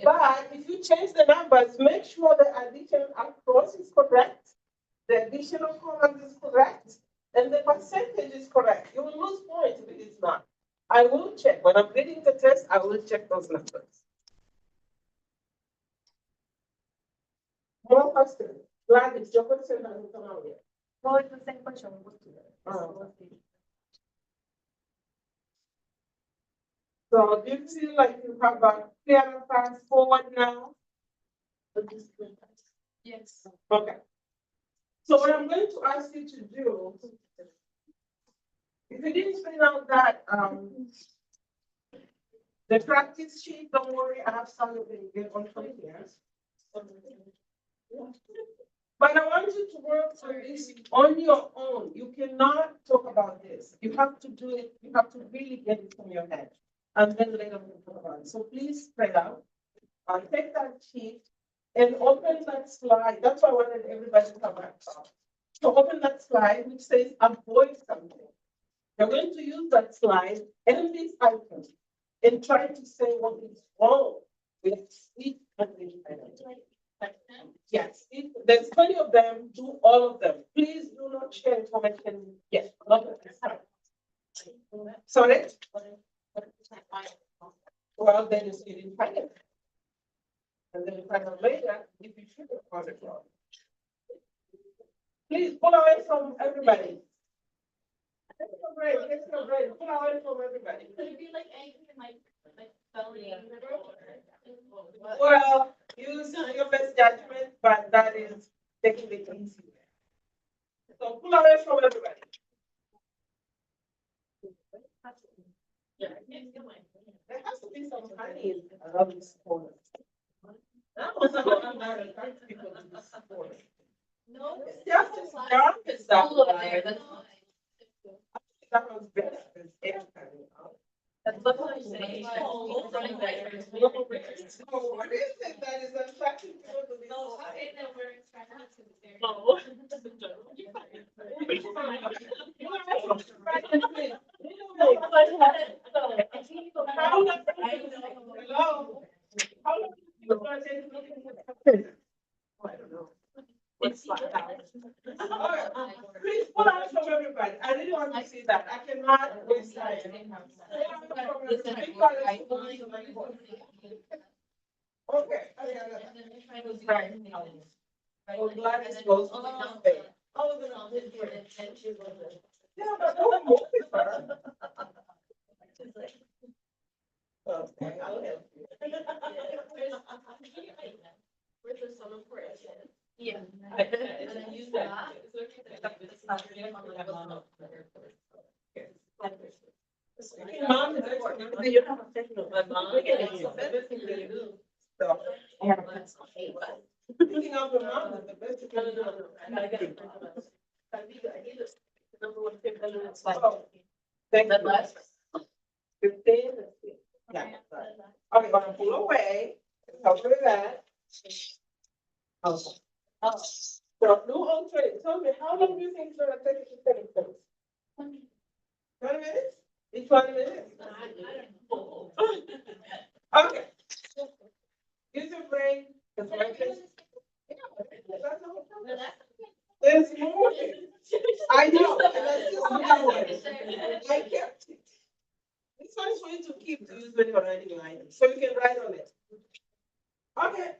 But if you change the numbers, make sure the addition across is correct, the additional column is correct, and the percentage is correct. You will lose points if it is not. I will check. When I'm reading the test, I will check those numbers. More questions. Gladys, your question hasn't come out yet. No, it's the same question. So do you feel like you have a clearer path forward now? Yes. Okay. So what I'm going to ask you to do, if you didn't fill out that the practice sheet, don't worry, I have some of it on here. But I want you to work on this on your own. You cannot talk about this. You have to do it, you have to really get it from your head. And then later we'll talk about it. So please spread out. Take that sheet and open that slide. That's why I wanted everybody to come back. So open that slide which says avoid something. You're going to use that slide and these items and try to say what is wrong with each and every item. Yes, there's 20 of them, do all of them. Please do not share information yet, not at this time. Sorry? Well, then you didn't find it. And then you find out later if you should have found it wrong. Please pull away from everybody. Take your break, pull away from everybody. Could it be like anything like spelling? Well, use your best judgment, but that is taking it easy. So pull away from everybody. Yeah, I can't feel my. There has to be some honey around this corner. That was a lot of people in this corner. No. It's just as dark as that Cool over one. there, that's That was better than air coming out. That's what I'm saying. So what is it that is attracting people to this? No, okay, then we're attracted to the area. No. Hello? How long have you been watching? I don't know. It's like. All right. Please pull out from everybody. I really want to see that. I cannot waste time. Okay. was glad it's close. Oh, the yeah, but no one moved with her. Okay, I'll help you. Where's the summer for it? Yeah. And then use that. Mom, is that you have a picture of my mom? So, picking up your mom is the best you can do. Oh, thank you. 15, let's see. Yeah. Okay, gonna pull away, cover that. Okay. So, new alternate, tell me, how long do you think it's gonna take you to set it first? 20 minutes? Each 20 minutes? Okay. Use your brain, because my kids. There's more. I know, and that's just how I kept it. This one is for you to keep to use when you're writing lines, so you can write on it. Okay,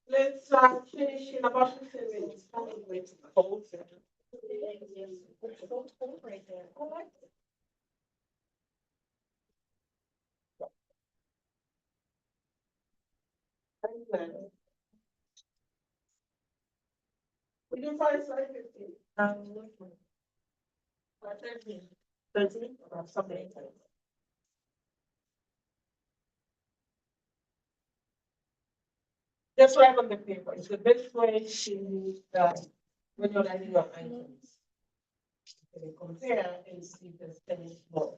let's finish in about 15 minutes. Wait, hold. Right there. We do find slide 15. 13. 13 or something. Just write on the paper. It's the best way to when you're writing your items. Okay, compare and see if there's any more.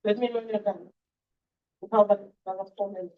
Let me know when you're done. How about, comment?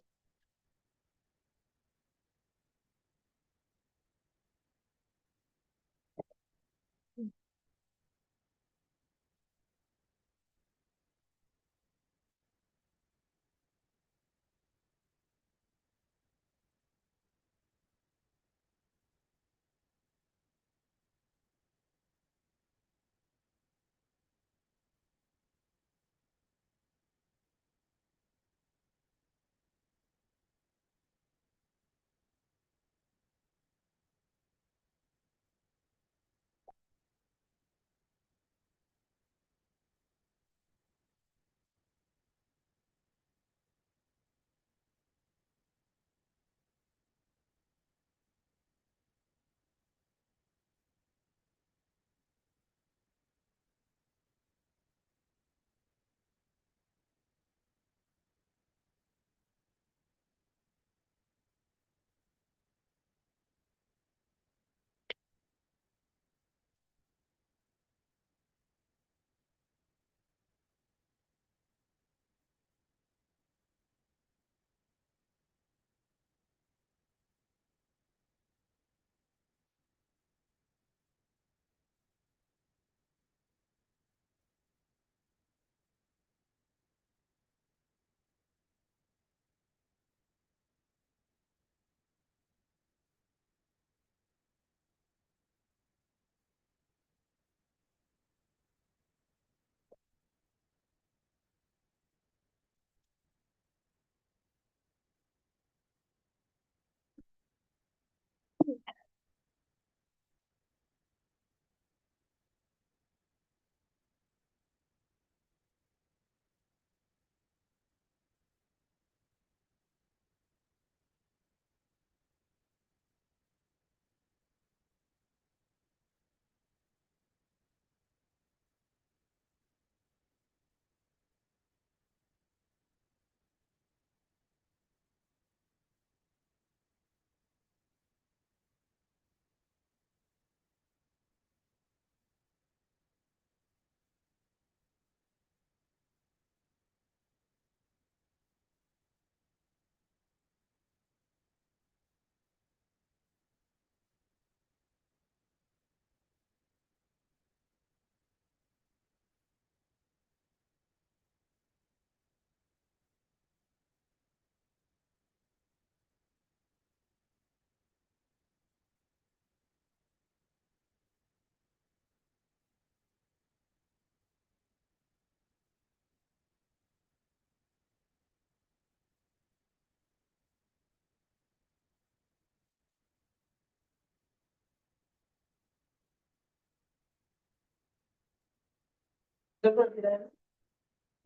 The president.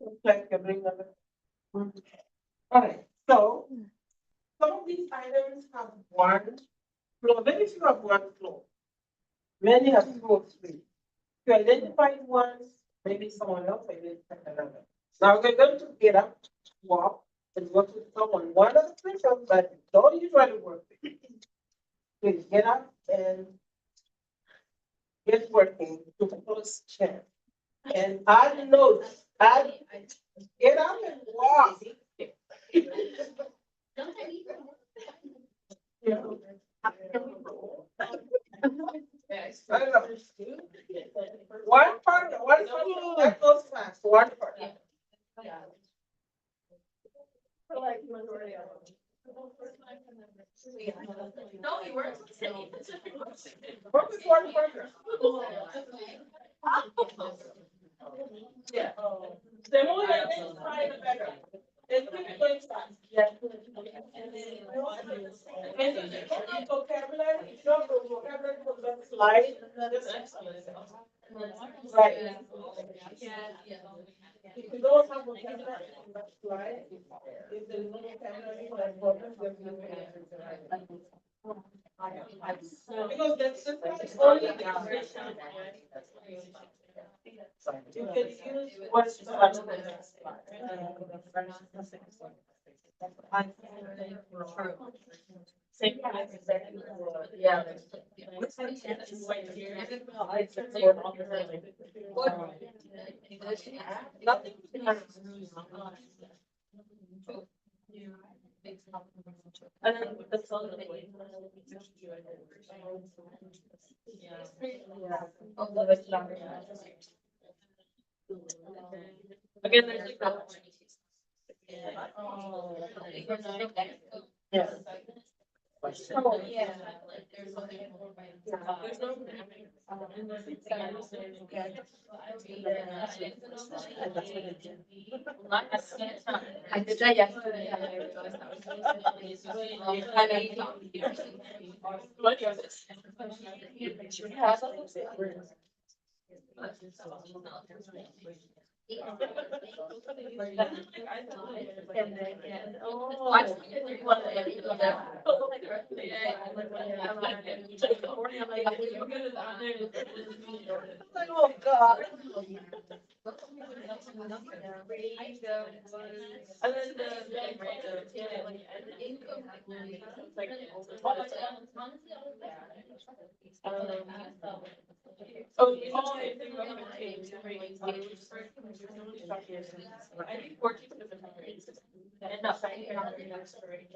Looks like you're doing another. All right, so some of these items have one floor, very few have one floor. Many have two or three. If you identified one, maybe someone else identified another. Now we're going to get up, walk, and work with someone. One of the people that don't usually work with. Please get up and get working to the close chair. And add notes, get up and walk. One part, that goes fast, one part. No, you weren't. What is one partner? Yeah. The more you identify, the better. And keep it going fast. And vocabulary, if you have the vocabulary from that slide, right. If you don't have vocabulary from that slide, if there's no vocabulary for that problem, then you will. Because that's the only definition. You can use what's the other than that slide. Same. Yeah. And then that's all the way. Again, there's like that. Yeah. There's no. I did that yesterday. What is this? Oh, God. And then oh, you know, I think about my team, I think 14 different grades. And not finding out the next grade.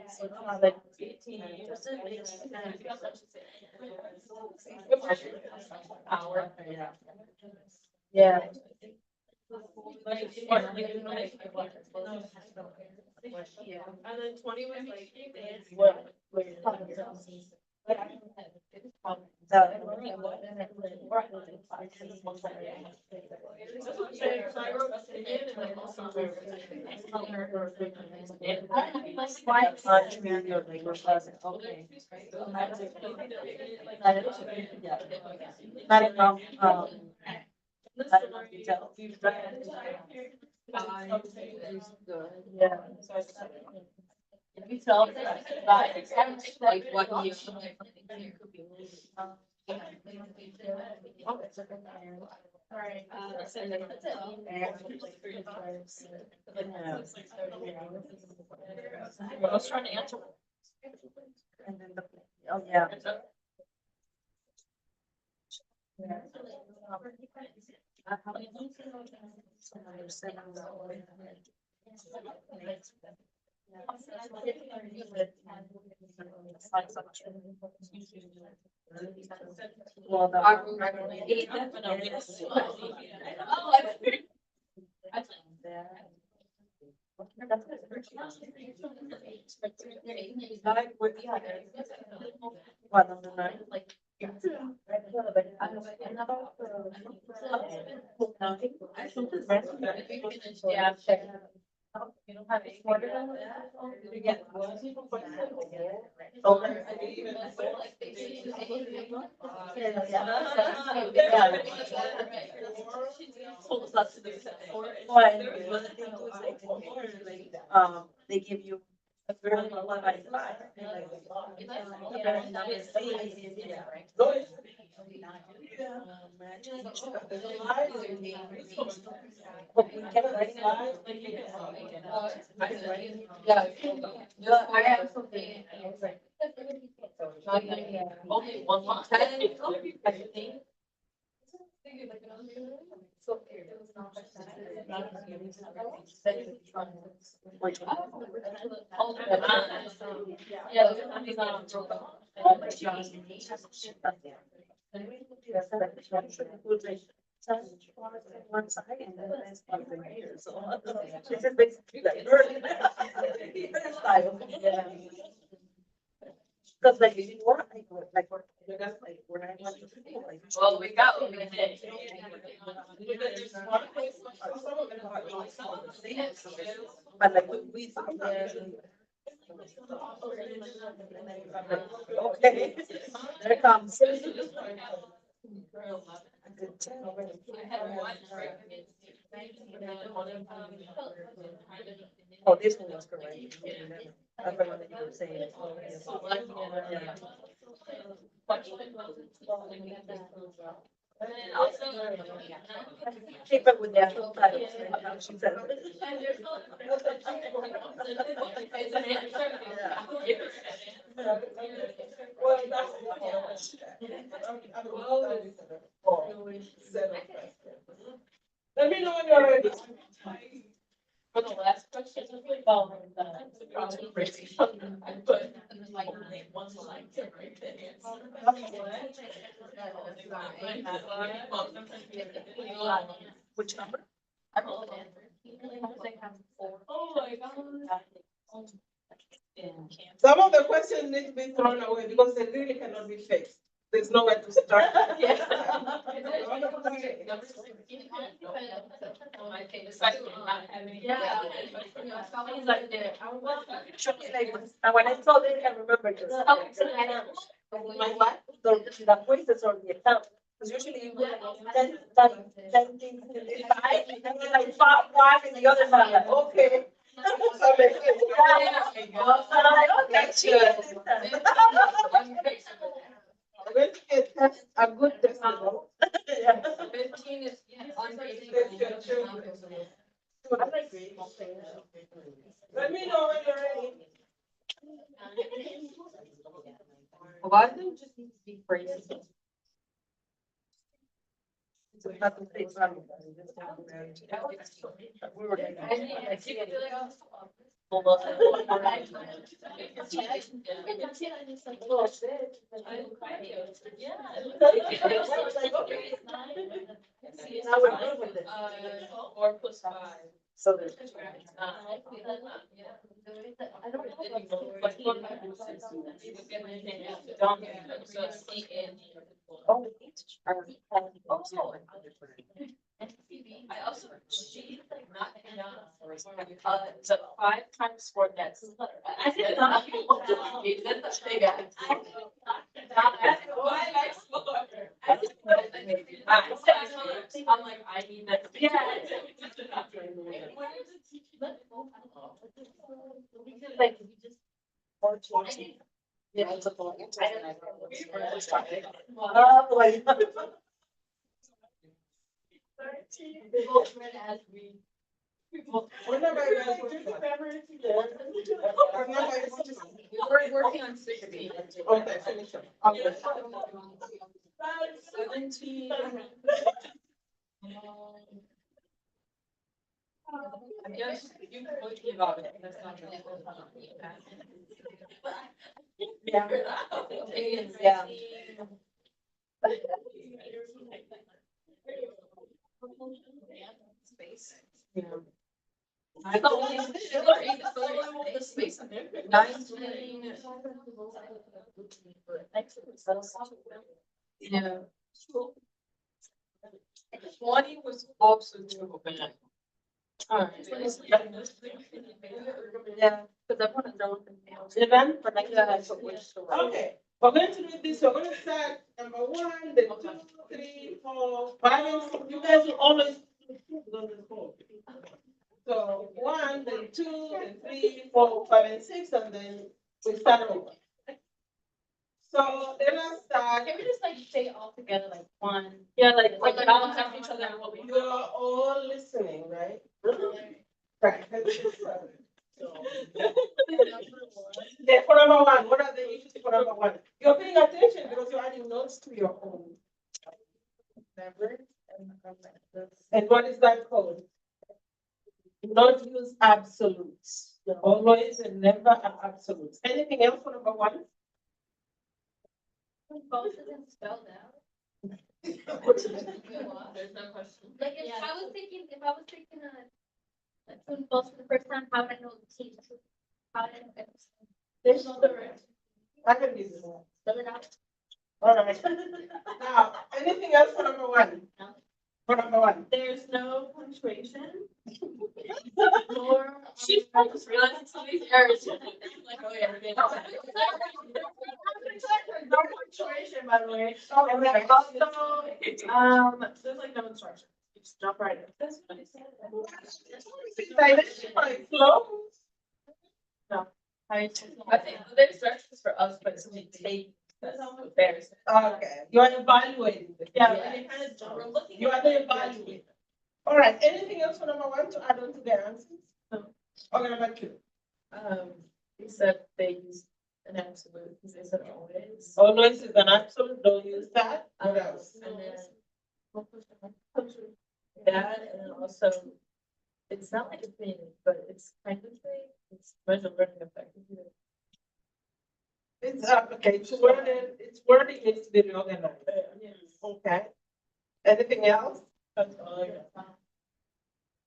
So it's not like 18. Hour. Yeah. And then 20 was like. What? So I wrote opinion and then also. Okay. Not enough, not enough details. Yeah. You tell like what you. Alright. I was trying to answer. And then oh, yeah. Well, what, on the ninth? Yeah. You don't have any order on that? They give you a very low by five. I have something. Only one line. One side and then the rest of the year, so. This is basically like. Cause like before, like when I went to school, like. Well, we got what we did. But like we. Okay, there it comes. Oh, this one was correct. I remember that you were saying. Yeah. And also. Keep it with the actual title. She said. And there's Well, that's. Let me know when you're ready. For the last question, following that. But like once a line, right? Which number? Oh my god. Some of the questions need to be thrown away because they really cannot be fixed. There's nowhere to start. And when I told it, I remembered this. My what? The quizzes or the exam. Because usually you put like 10 things in this side, and then like five in the other side, like, okay. So they say, yeah. So I'm like, okay, sure. I'm going to get a good decimal. 15 is. Let me know when you're ready. Why do you just need to be phrases? We were Four plus five. So there's. Oh, I also, so 5 times 4, that's. I did not. That's the big guy. I'm like, I need that. like. Yeah, it's a full answer. Remember, We're working on 16. okay, finish up. Okay. 17. I'm just, you talking about it. That's not really. Yeah. Space. Yeah. I thought the space in there. 19. Yeah. 20 was also doable. Alright. Yeah. But that one, no. Even? But like that, I put which to write. Okay, we're going to do this. We're going to start number 1, then 2, 3, 4, 5, and 6. You guys will always go to 4. So 1, then 2, then 3, 4, 5, and 6, and then we start over. So let us start. Can we just like say all together like 1? Yeah, like balance off each other. What we You are all listening, right? Right. Yeah, for number 1, what are the issues for number 1? You're paying attention because you're adding notes to your own. And what is that code? Do not use absolutes. Always and never are absolutes. Anything else for number 1? Both isn't spelled out. There's no question. Like if I was taking a both for the first time, how would I know the team? How would I know? There's no direct. I can give you that. Spell it out. All right. Now, anything else for number 1? For number 1. There's no punctuation. Nor. She's just realizing some of these errors. Like, oh yeah, we're getting. No punctuation, by the way. And then also, there's like no instruction. You just jump right in. That's what I said. Slow. I think the instructions for us, but so we take Embarrassing. Okay, you are evaluating. it. Yeah, but it kind of, we're looking. You are the evaluator. All right, anything else for number one to add on to the answers? No. Okay, number two. He said they use an absolute, because they said always. Always is an absolute, don't use that. What else? And then. That, and then also, it's not like a thing, but it's kind of thing, it's measure learning effectively. It's okay, it's wording needs to be reorganized. Okay. Anything else? That's all I got.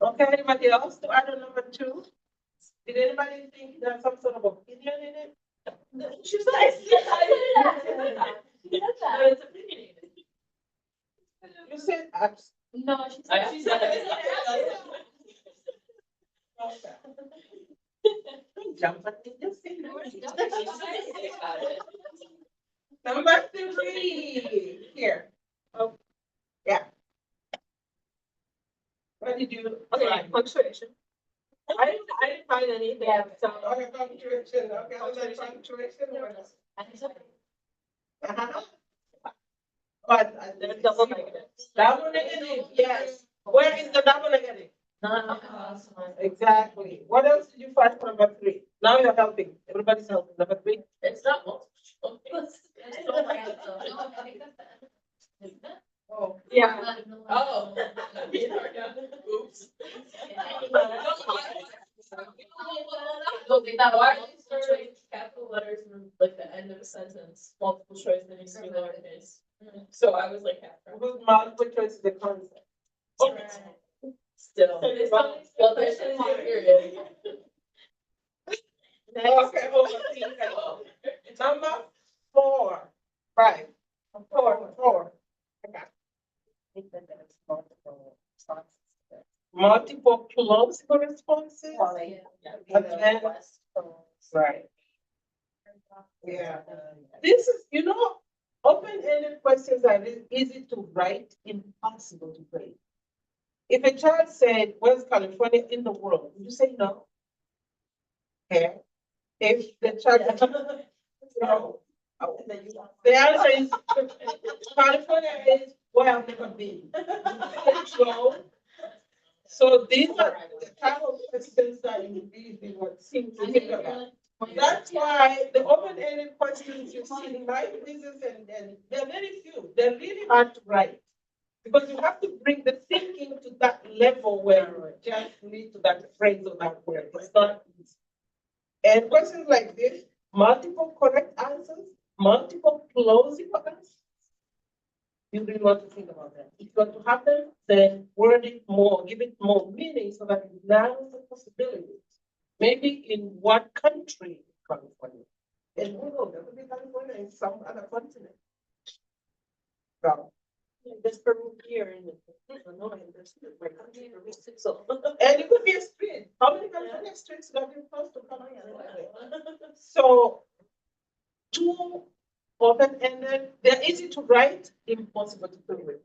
Okay, anybody else to add on number two? Did anybody think there's some sort of opinion in it? She's like, it's opinionated. You said abs. No, she I said. Okay. Jump at me, just say no. Number three, here. Oh, yeah. What did you? Okay, punctuation. I didn't find anything, so. Okay, punctuation, okay, other than punctuation, what else? Uh-huh. But. There's double negatives. Double negative, yes. Where is the double negative? Exactly. What else did you find for number three? Now you're helping. Everybody's helping. Number three. It's not multiple choice. It's so random. Oh. Yeah. Oh. Oops. No, they thought, why are you starting capital letters in like the end of a sentence, multiple choice, then you see lowercase? So I was like, half right. Because multiple choice is the concept. Still. Well, there's a period. Okay, hold on. Number four. Right. Four. Okay. Multiple plausible responses. And then, right. Yeah. This is, open-ended questions are easy to write, impossible to grade. If a child said, "Where's California in the world?" Would you say no? Okay. If the child, no. The answer is California is where I've never been. No. So these are the type of questions that you really would seem to think about. That's why the open-ended questions you see in my quizzes and there are very few. They're really hard to write. Because you have to bring the thinking to that level where you just lead to that phrase or that word. It's not easy. And questions like this, multiple correct answers, multiple plausible answers. You really want to think about that. If you want to have them, then word it more, give it more meaning so that it narrows the possibilities. Maybe in what country is California? And who knows, there could be California in some other continent. So, Just for me here in Illinois, there's my country for me, so. and it could be a street. How many California streets got you close to California? So, two open-ended, they're easy to write, impossible to prove it.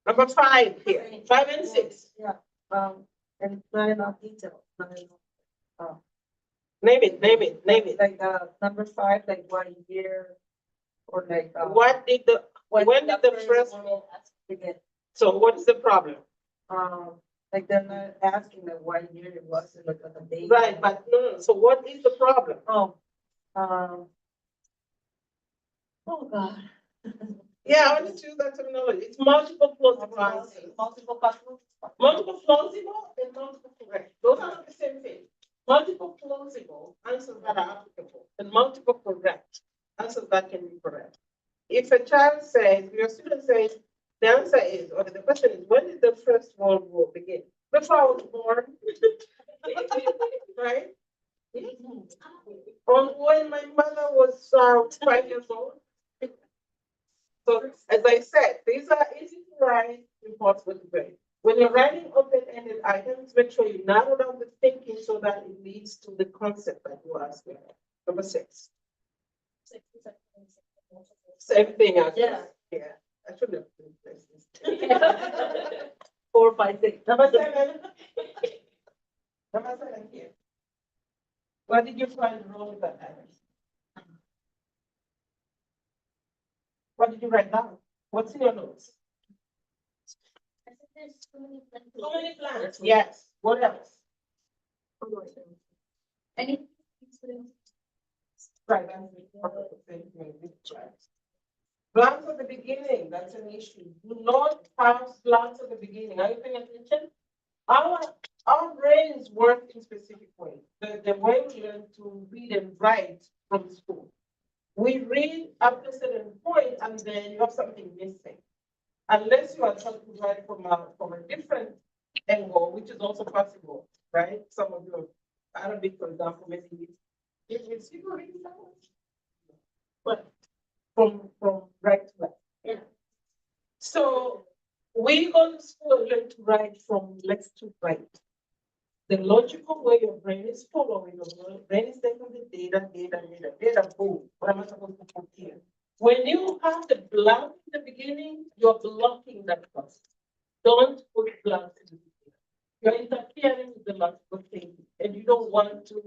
Number five here, 5 and 6. Yeah, and not enough detail, not enough. Name it. Like, number 5, like what year, or like. When did the first, Begin. so what is the problem? Like they're not asking like what year it was, like on the date. Right, but no, so what is the problem? Oh, oh God. Yeah, I want to choose that terminology. It's multiple plausible answers. Multiple possible. Multiple plausible and multiple correct. Those are not the same thing. Multiple plausible answers that are applicable and multiple correct answers that can be correct. If a child says, your student says, the answer is, or the question is, when did the First World War begin? Before I was born. Right? Or when my mother was 5 years old. So, as I said, these are easy to write, impossible to grade. When you're writing open-ended items, make sure you narrow down the thinking so that it leads to the concept that you ask for. Number 6. Same thing, actually. Yeah. I should have been places. 4, 5, 6. Number 7. Number 7 here. What did you find wrong with that item? What did you write down? What's in your notes? I think there's too many things. So many plants, yes. What else? Any. Right, that's the purpose of saying plants. Plants at the beginning, that's an issue. Do not have plants at the beginning. Are you paying attention? Our brains work in specific ways. The way we learn to read and write from school. We read up to a certain point and then you have something missing. Unless you are trying to write from a different angle, which is also possible, right? Some of you, Arabic, for example, maybe you see reading that one? But from right to left. Yeah. So we go to school and learn to write from left to right. The logical way your brain is following, your brain is taking the data, boom. What am I supposed to put here? When you have the blank in the beginning, you're blocking that process. Don't put blanks in the beginning. You're interfering with the logical thinking, and you don't want to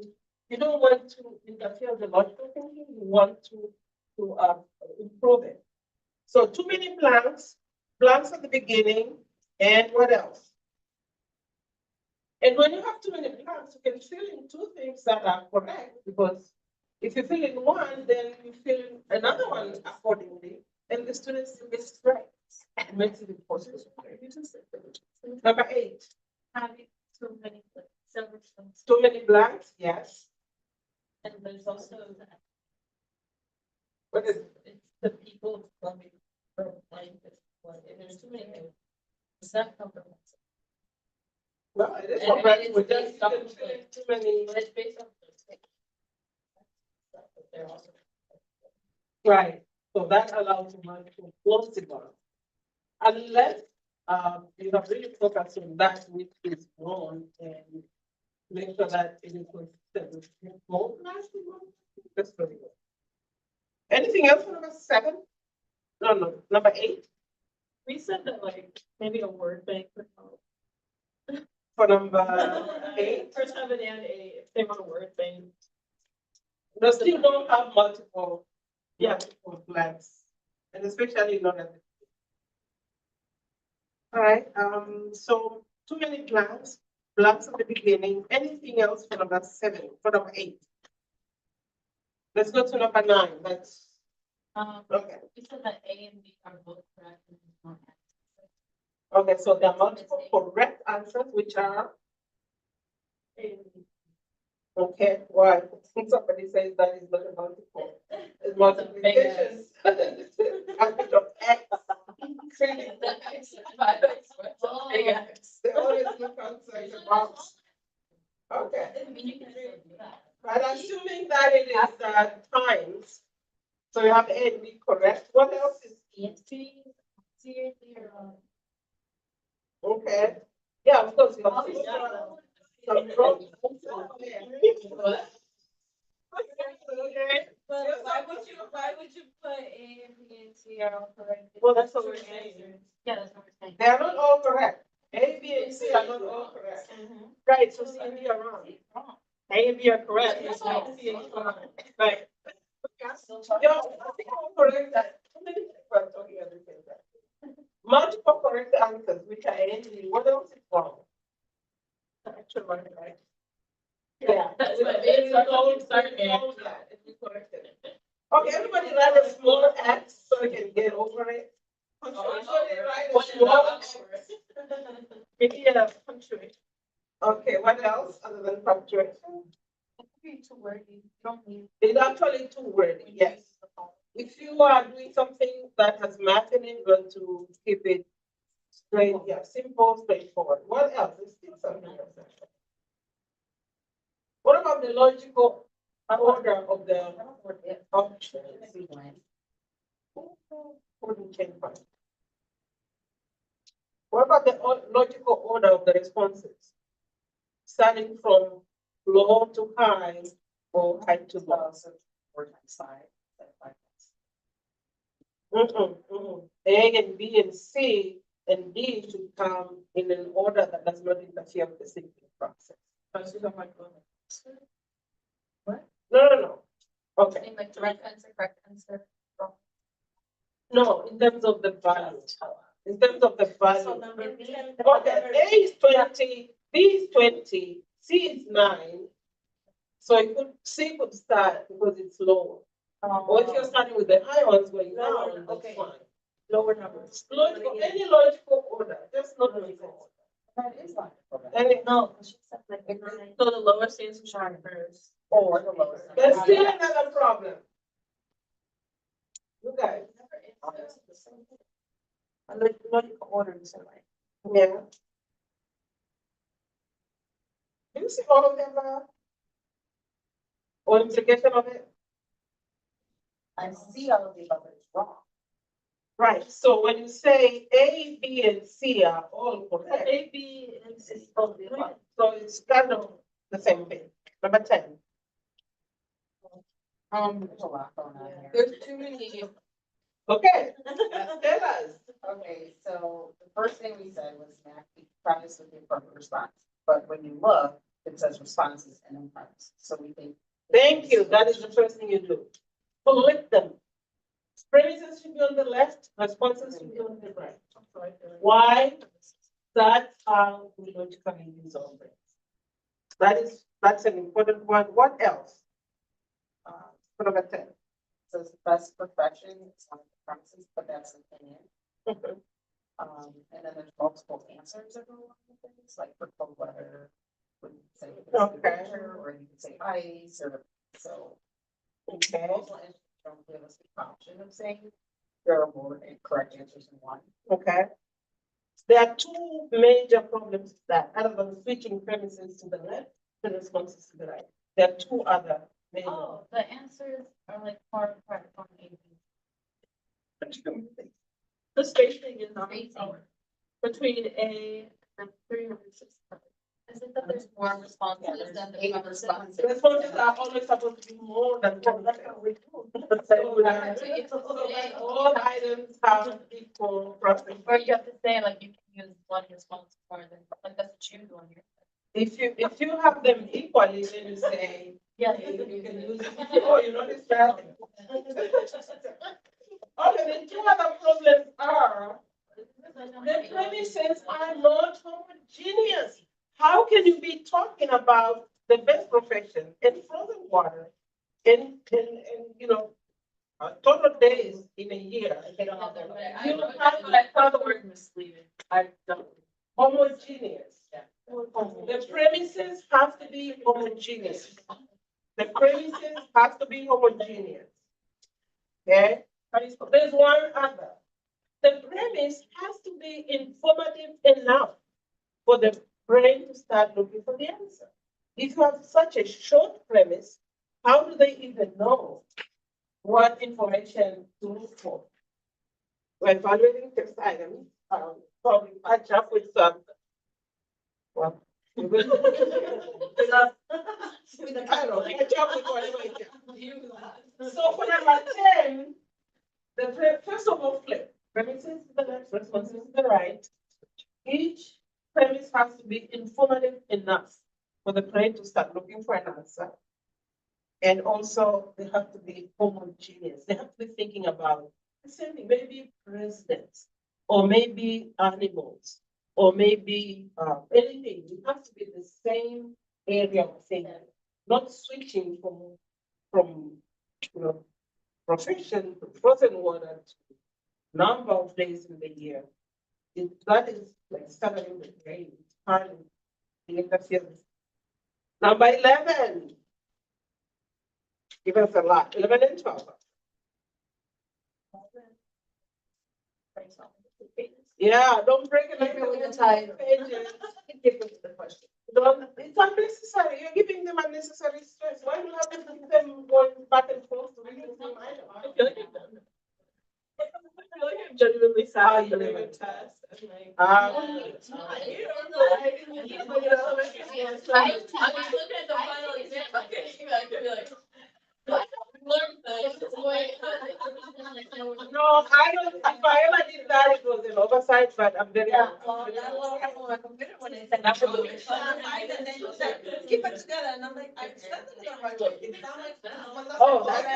interfere with the logical thinking, you want to improve it. So too many blanks at the beginning, and what else? And when you have too many blanks, you can fill in two things that are correct, because if you fill in one, then you fill in another one accordingly, and the students gets it right. It makes it impossible. Number 8. Having too many, like, several things. Too many blanks, yes. And there's also that, What is it? it's the people coming from like this one, and there's too many things. It's not compromising, Well, it is And- and correct. it's We just based off didn't of fill in like- too many. but it's based on those things. But they're also. Right, so that allows you to close it down. Unless you have really focused on that which is wrong and make sure that it is consistent with your goal. That's very good. Anything else for number 7? No, number 8 We said that like maybe a word bank would help. for number 8. For 7 and 8, if they want a word bank. They still don't have multiple blanks, and especially not at the. All right, so too many blanks at the beginning. Anything else for number 7, for number 8? Let's go to number 9. That's okay. We said that A and B are both correct and there's one answer. Okay, so there are multiple correct answers, which are A and B. Okay, why? Somebody says that is not a multiple. It's multiplication. A bit of X. Big X. They always look outside the box. Okay, I mean, you can say that. but assuming that it is times, so you have A and B correct. What else is okay? Yeah, of course. You have some problems. But why would you put A and B and C are all correct? Well, that's what we're saying. Yeah, that's what we're saying. They are not all correct. A, B, and C are not all correct. Right, so C and D are wrong. A and B are correct. Yeah. C and D are wrong. Right. You're correct that too many people are talking at the same time. Multiple correct answers, which are A and B. What else is wrong? The actual one, right? Yeah. That's what it is. Okay, everybody write a small X so we can get over it. Everybody write a small X. Maybe punctuation. Okay, what else other than punctuation? Too wordy. Don't need. It's actually too wordy, yes. If you are doing something that has math in it, you want to keep it straight, yeah, simple, straightforward. What else? Let's see something else. What about the logical order of the options? What about the logical order of the responses? Starting from low to high or high to low? A and B and C and D should come in an order that does not interfere with the thinking process. What? No. Okay. Like direct answer, correct answer. No, in terms of the value. In terms of the So value. number 10. Okay, A is 20, B is 20, C is 9. So it could, C could start because it's lower. Or if you're starting with the high ones going Lower, down, that's okay. fine. Lower numbers. Logical, any logical order, just not logical. That is like. Any, No, she said like 9. So the lower stands for sharp first. Or the lowest. there's still another problem. You guys, Logical order, so like. yeah. Do you see all of them now? Or implication of it? I see all of the above, it's wrong. Right, so when you say A, B, and C are all correct, A, B, and C. Both the above. so it's kind of the same thing. Number 10. There's a lot going on here. There's too many. Okay, tell us. Okay, so the first thing we said was match the premise with the appropriate response. But when you look, it says responses and then premise. So we think. Thank you, that is the first thing you do. Select them. Premises should be on the left, responses should be on the right. Why? That's how we logically use our brains. That's an important one. What else? Number 10. Says best perfection, it's on the premises, but that's an opinion. And then there's multiple answers that go along with things, like for cold weather. When you say Okay. winter, or you can say ice, or so. Okay, Multiple answers don't give us the option of saying there are more correct answers than one. okay. There are two major problems with that, other than switching premises to the left and responses to the right. There are two other major. Oh, the answers are like far apart from A, B. The spacing is not Spacing. between A and 360. Is it that there's more responses than the Eight premises? responses. Responses are always supposed to be more than one. So that all items have equal processing. Or you have to say like you can use one response more than, like that's what you do on your. If you have them equally, then you say, Yeah. you can use, oh, you notice that? Okay, the two other problems are, the premises are not homogeneous. How can you be talking about the best profession in frozen water in total days in a year? You have I found the word misleading. I don't. homogeneous. The premises have to be homogeneous. The premises have to be homogeneous. Okay? There's one other. The premise has to be informative enough for the brain to start looking for the answer. If you have such a short premise, how do they even know what information to look for? We're evaluating text items, probably catch up with some. Well, I don't know, catch up with whatever you can. So for number 10, first of all, flip. Premises to the left, responses to the right. Each premise has to be informative enough for the brain to start looking for an answer. And also, they have to be homogeneous. They have to be thinking about the same thing, maybe presidents, or maybe animals, or maybe anything. It has to be the same area of thinking, not switching from profession to frozen water to number of days in the year. That is like studying the brain, it's part of the interference. Number 11. Give us a lot. 11 and 12. Yeah, don't break it. Keep it with the time. Pages. Give it the question. It's unnecessary. You're giving them unnecessary stress. Why do you have to keep them going back and forth to read the same item? I feel like I've done that. I feel like I've genuinely sat and given a test and like. It's not. You don't know, like, you look at all of it, it's like, I was looking at the final exam, I could be like, what? Learn things, wait. No, I don't, if I ever did that, it was an oversight, but I'm very. Yeah, well, that was on my computer when they said that. And then she said, keep it together, and I'm like, I said it the right way. It sounded like. Oh, that's.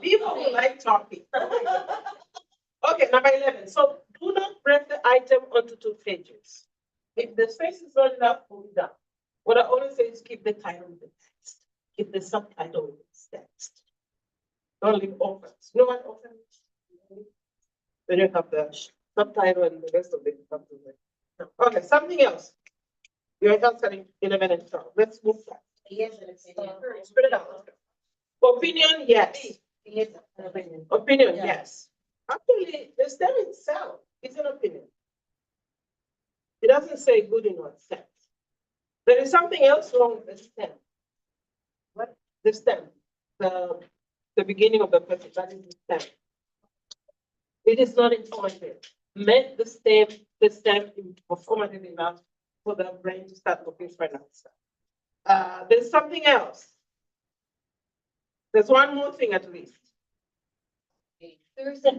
People who like talking. Okay, number 11. So do not break the item onto 2 pages. If the space is not enough, move it down. What I always say is keep the title with the text. Keep the subtitle with the text. Don't leave opens. You know what open is? Then you have the subtitle and the rest of it comes in there. Okay, something else. You're answering 11 and 12. Let's move fast. Yes, and it's. Spread it out. Opinion, yes. Opinion, Yeah. yes. Actually, the stem itself is an opinion. It doesn't say good in one sense. There is something else wrong with the stem. What? The stem. The beginning of the question, that is the stem. It is not informative. Make the stem informative enough for the brain to start looking for an answer. There's something else. There's one more thing at least. There's there's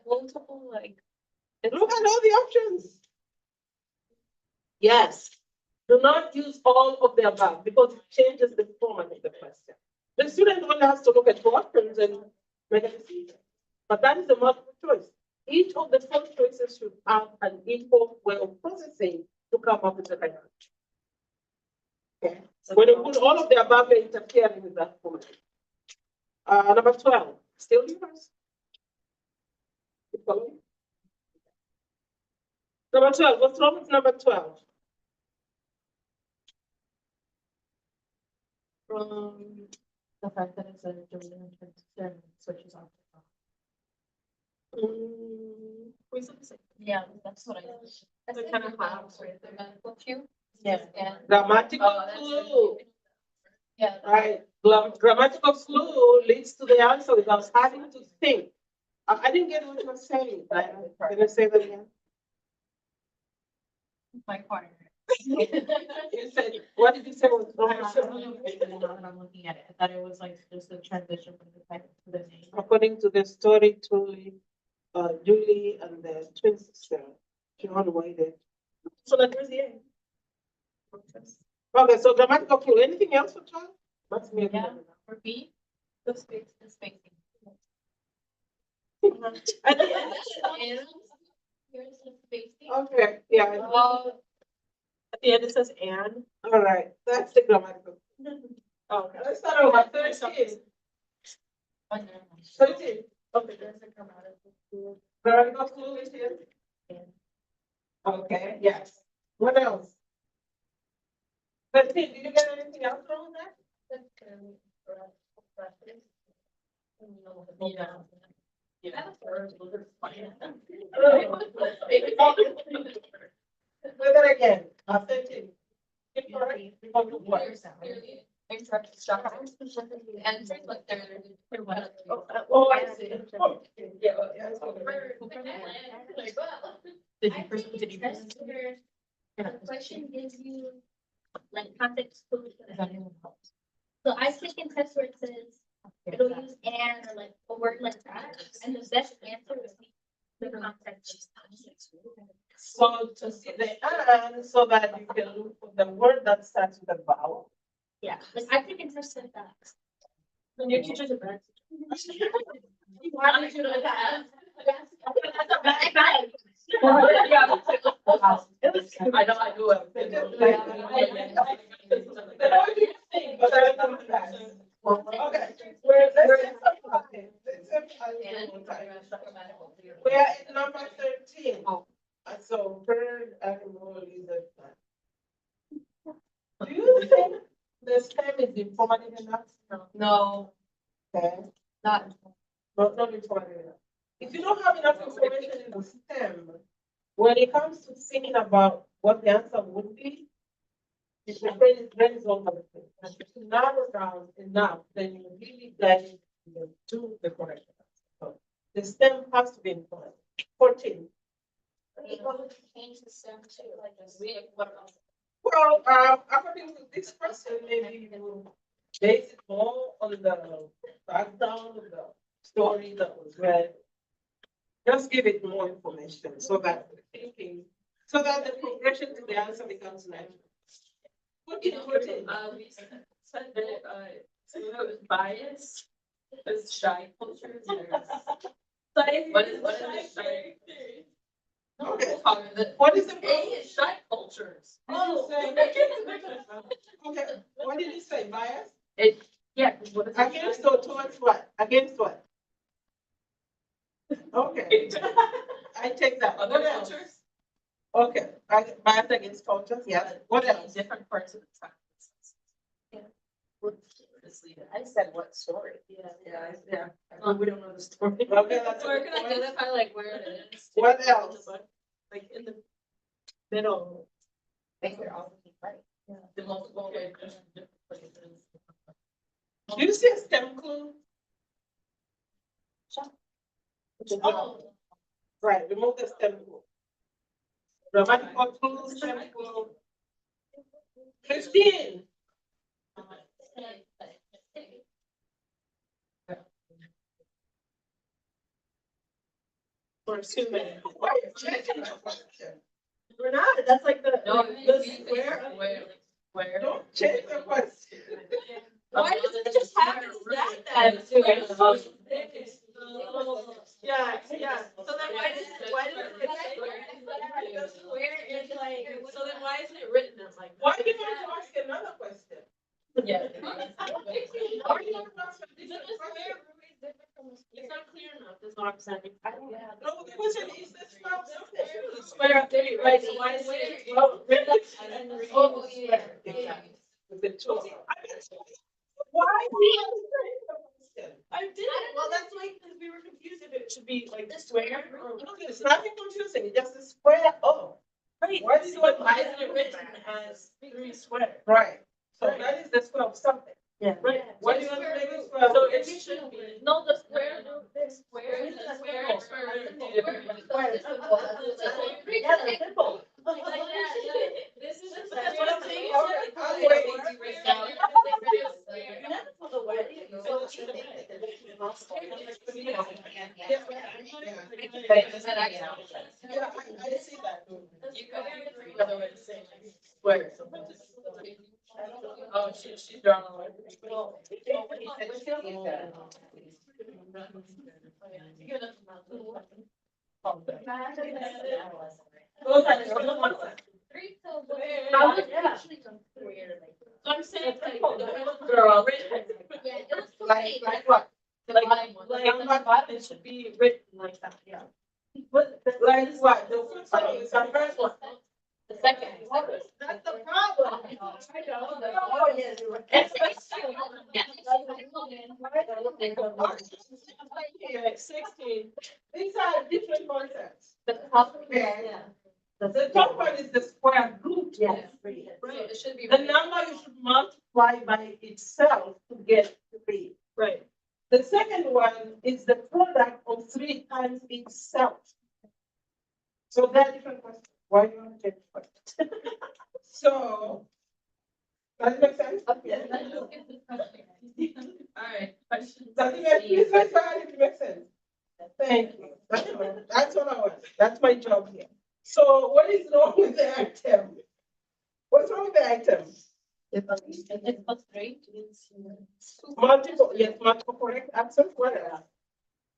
multiple like. Look at all the options. Yes. Do not use all of the above because it changes the format of the question. The student only has to look at 4 options and make a decision. But that is a multiple choice. Each of the 4 choices should have an equal way of processing to come up with the right answer. Okay. When you put all of the above, you're interfering with that format. Number 12. Still yours. Keep following. Number 12. What's wrong with number 12? The fact that it's a Julian switches off. Yeah, that's what I. That's kind of how the medical cue. Yeah. And. Grammatical clue. Yeah. Right. Grammatical clue leads to the answer without having to think. I didn't get what you were saying. Can I say that again? My partner. You said, what did you say was wrong? I'm looking at it, I thought it was like just a transition from the title to the name. According to the story, Julie and the twin sister, John waited. So that was the end. Okay, so grammatical clue. Anything else for John? That's me. Yeah. For B, the spacing. At the end. Here's the spacing. Okay, yeah. At the end, it says and. All right, that's the grammatical. Okay. Let's start over. 13. 13. Okay, there's a grammatical clue. Grammatical clue is here. Okay, yes. What else? 13. Did you get anything else wrong with that? Yeah. Say that again. 13. Interrupted structure. And like they're. Oh, I see. Yeah, yeah. Did you? The question gives you like context clues for that. So I click in test where it says, it'll use and or like a word like that, and the best answer is the context. So to see the and so that you can look for the word that starts with a vowel. Yeah, like I click in test like that. And your teacher's a bad Why did you know that? I know I do it. Okay. We are at number 13. So third animal is a. Do you think the stem is informative enough? No, Okay. not. Not informative enough. If you don't have enough information in the stem, when it comes to thinking about what the answer would be, the brain is all over the place. If you narrow down enough, then you really get to the correct answer. So the stem has to be informative. 14. Change the stem to like just read what else. Well, according to this person, maybe you base it more on the background of the story that was read. Just give it more information so that the thinking, so that the progression to the answer becomes natural. What You did know, you put in? we said that, So it was bias, it's shy culture, what is the shy? No, Okay. we'll talk about it. What is the A is shy cultures. Oh. Okay, what did you say, bias? Yeah, 'cause what is it? Against or towards what? Against what? Okay, I take that. Other What else? cultures? Okay, bias against cultures, yes. What else? Different parts of the time. Just leave it. I said what story? Yeah. We don't know the story. Okay, that's a Or good can point. identify like where it is. What else? Like in the middle, I think they're all right. the multiple like different places. Do you see a STEM clue? Oh. Right, remove the STEM clue. Grammatical clue, STEM clue. 15. For 2 minutes. Why are you changing the question? We're not, that's like the, No, the it's square. Where? Don't change the question. Why does it just have to stack that? Yeah, yeah, so then why does it Where is like. so then why isn't it written as like? Why do you want to ask another question? Yeah. Why do you want to ask a different question? It's not clear enough, is what I'm saying. No, the question is the square something. The square up there, right, so why is it? Well, Oh, yeah. with the two. Why do you want to change the question? I did, well, that's like, because we were confused if it should be like the square or. Okay, it's nothing confusing, it's just a square O. Right, Why do you want why isn't it written as 3 square? Right, so that is the square of something. Yeah. Right. Why do you want to make it square? So it should be. No, the square root, the Square, square. the square, Yeah, the symbol. This is. That's what I'm saying. I'm waiting. Yeah, I see that. You could have another way to say like square. Oh, she's drawing a line. I was actually square, like. So I'm saying like, girl, written. Yeah, it was. Like what? Like, it should be written like that, yeah. But. Like what? The first one is the first one. The second. That's the problem. Oh, yes, you're right. Okay, 16. These are different concepts. The top. Yeah. The top one is the square root. Yes. Right. So it should be. The number you should multiply by itself to get 3. Right. The second one is the product of 3 times itself. So they're different questions. Why do you want to take first? So, does it make sense? All right. Questions? Does it make sense? It makes sense. Thank you. That's what I want. That's my job here. So what is wrong with the item? What's wrong with the item? It's plus 3. Multiple, yes, multiple correct answers. What else?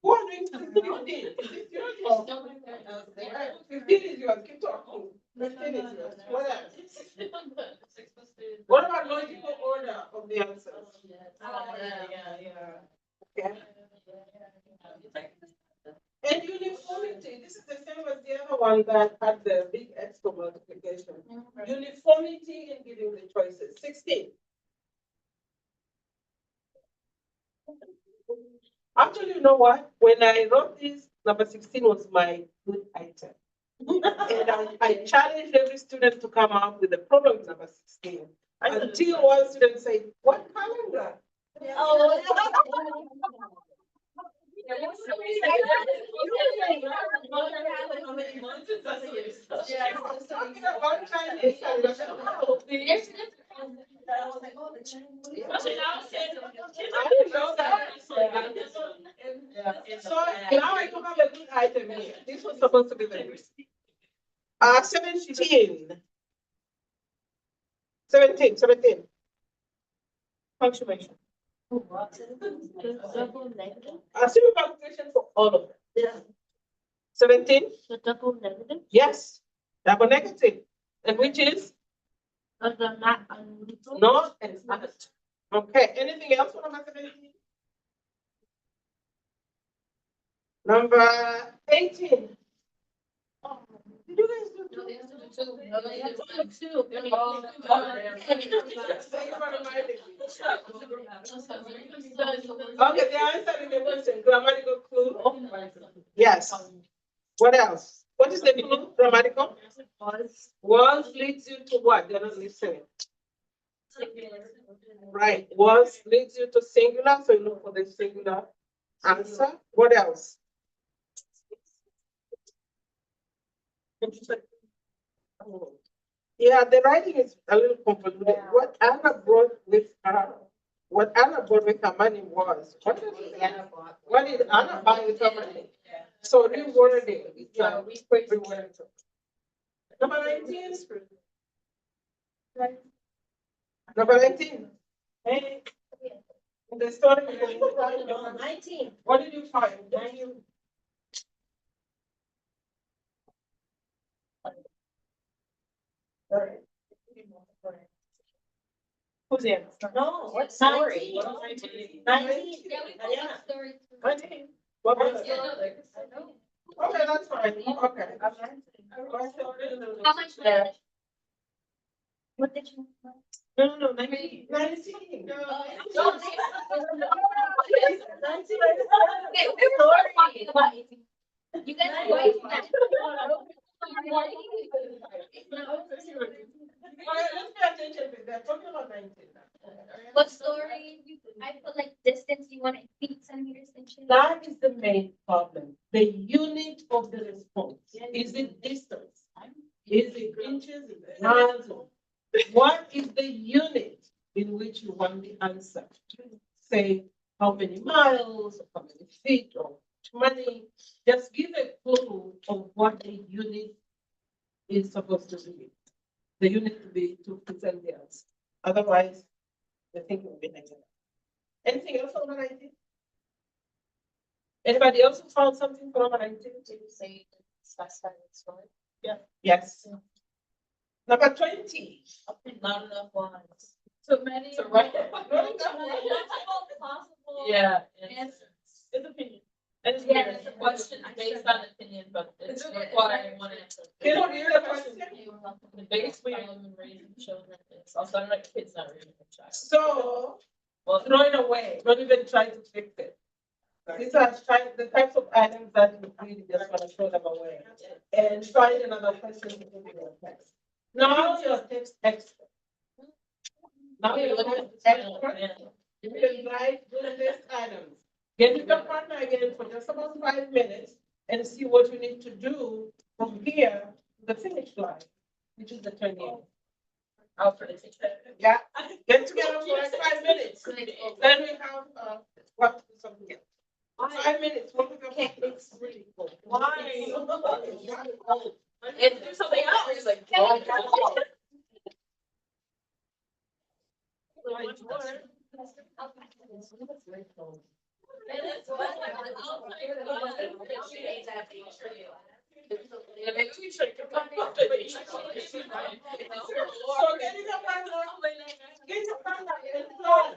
Who are doing 15? Is this yours? 15 is yours. Keep talking. 15 is yours. What else? What about logical order of the answers? Okay. And uniformity, this is the same as the other one that had the big extra multiplication. Uniformity in giving the choices. 16. Actually, you know what? When I wrote this, number 16 was my good item. And I challenged every student to come up with a problem with number 16. Until one student said, what calendar? Oh. Talking about Chinese calendar. I didn't know that. So now I don't have a good item here. This was supposed to be the 17. Punctuation. Double negative, Assume calculation for all of them. Yeah. 17, the double negative, yes, double negative, and which is the not unequal. not and not. Okay, anything else for number 17? Number 18. Did you guys do two? Okay, the answer in the question, grammatical clue. Yes. What else? What is the clue? Grammatical? Was leads you to what? They're not listening. Right. Was leads you to singular, so you look for the singular answer. What else? Yeah, the writing is a little convoluted. What Anna brought with her, money was, what did Anna buy with her money? So rewording, rewording. Number 19. Number 19. Hey. In the story, Number 19. what did you find? Who's in? No, What story? 19. 19. Yeah, we told Yeah. that story. 19. What was it? Yeah, no, like, Okay, that's fine. Okay. How much damage? What did you? No, 19. 19. No. No. Okay, we were talking about it. You guys are going to that. Let's pay attention to that. Talking about 19 now. What story? I put like distance, you want it feet, centimeters, inches. That is the main problem. The unit of the response. Is it distance? Is it inches? Is it miles? What is the unit in which you want the answer? Say how many miles, or how many feet, or money. Just give a clue of what the unit is supposed to be. The unit to be to present the answer. Otherwise, the thing will be negative. Anything else on number 19? Anybody else who found something for number 19? Did you say specify the story? Yes. Number 20. not enough lines. So many. So right. Possible. Yeah. Answers. It's opinion. And it's Yeah, weird. it's a Question based on opinion, but it's requiring one answer. Can you read the question? The biggest problem in raising children is also, I don't like kids not reading their child. So, Well, throw it away. Don't even try to fix it. These are the types of items that you really just want to throw them away. And find another person to put in your text. Now your text expert. Now okay, you're look text at this expert. one. You can write the list items. Get with your partner again for just about 5 minutes and see what you need to do from here to the finish line, which is the 28th. I'll put it together. Yeah, get together for like 5 minutes. Then we have what to do something else. 5 minutes. What we Okay, it's really cool. Why? And do something else. It's like, yeah, maybe we should combine it. So get your partner, get your partner and plan.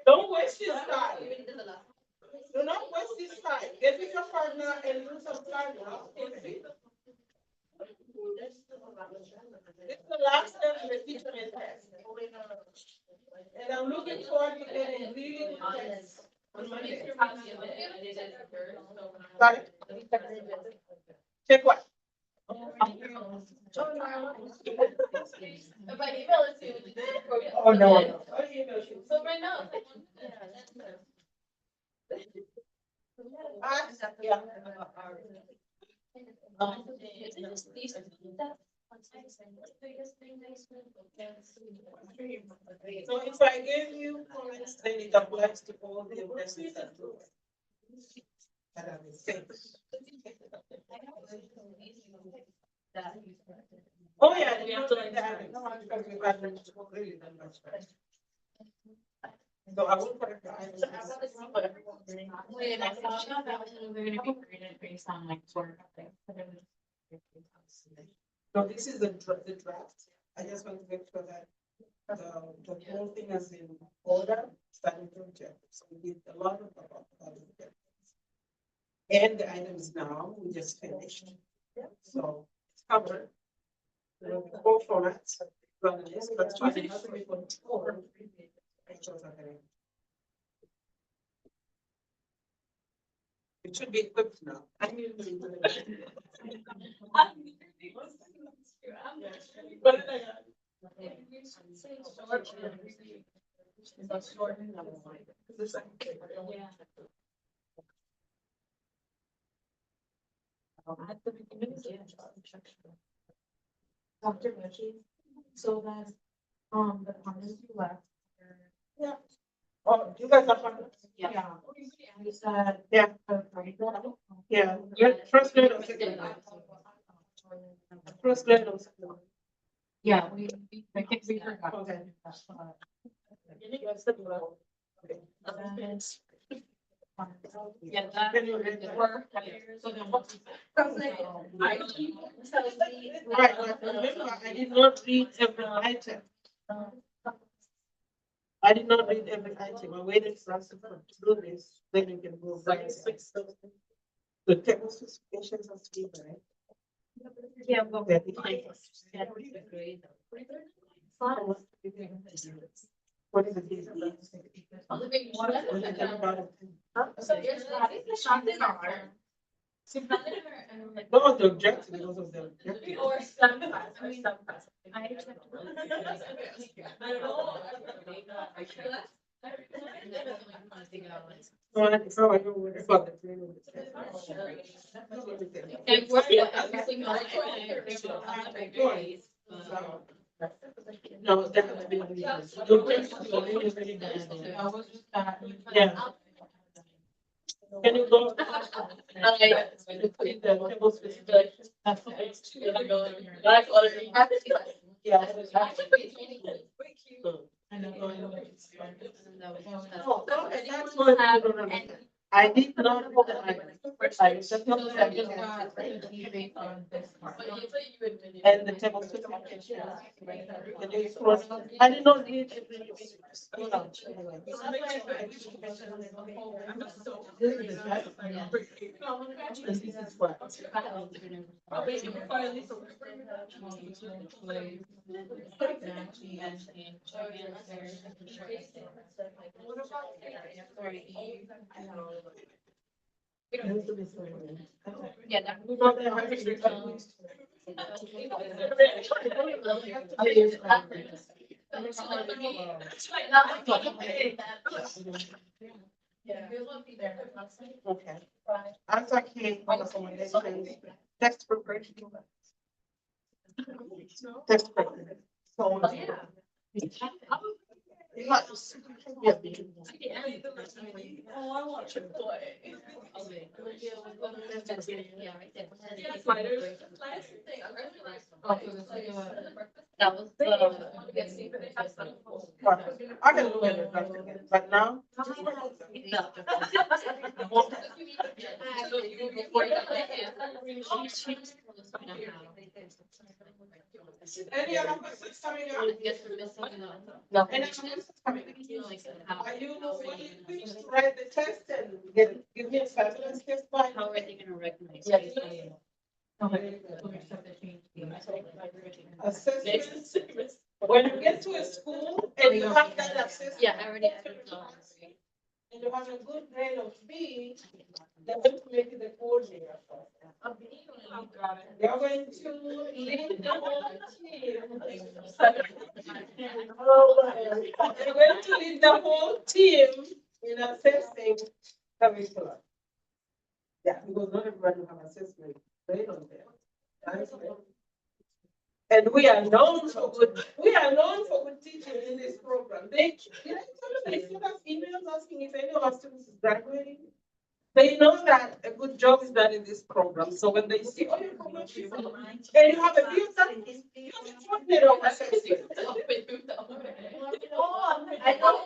Don't waste this time. Do not waste this time. Get with your partner and do some planning. This is the last step in the teacher test. And I'm looking forward to getting really good tests on Monday. Sorry? Check what? If I email it to you, would you do it for me? Oh, no. So right now. Yeah. So if I gave you comments, then it applies to all the investments that do. Oh, yeah, we have to like that. No, because we've had really done much better. So I will correct the items. Wait, I thought that was gonna be graded based on like sort of thing. No, this is the draft. I just want to make sure that the whole thing has been ordered, starting from Jeff. So we did a lot of it. And the items now, we just finished. So it's covered. There will be 4 formats. But that's why it has to be controlled. It should be equipped now. At the beginning, Dr. Reggie, so that, the comments you left. Yeah. Oh, you guys are fine. Yeah. You said. Yeah. Grade level. Yeah, first grade or second grade? First grade or second grade? Yeah, we forgot. Okay. Yeah, that. Can you read that? So then what's. Right, but remember, I did not read every item. I did not read every item. I waited for us to do this, then you can go back. The table specifications have to be right. Yeah, but. That what is it? What is it about it? What was the objective? What was the objective? Or some class, or some class. I accept. I don't know. So I don't worry about the training. And we're everything else. No, that has to be. The objective is really, really bad. Yeah. Can you go? In the table specifications. Yeah. No, that's what I don't understand. I did not put the item. I just not the item. And the table specifications. Can you explore? I did not read every. This is what. Yeah, that. We got there, I think. Okay. Answer key recommendations, text preparation. Text preparation. So. Yeah. Oh, I want Chick-fil-A. Yeah, Spiders. Last thing, I really like. that was the. Yes, see, they have some. I can look at it right again, but now. Any other questions coming up? No. Any other questions coming up? Are you willing to write the test and give me a fabulous test by? How are they gonna recognize? Assessment. When you get to a school and you have that assessment. Yeah, I already added those. And you have a good grade of B, they're going to make it the coordinator. They're going to lead the whole team. They're going to lead the whole team in assessing curriculum. Yeah, because not everybody will have assessment grade on them. And we are known for good teaching in this program. They, you know, they send us emails asking if any of our students is graduating. They know that a good job is done in this program, so when they see, oh, you come up, and you have a view, you just want it over. Oh, I know.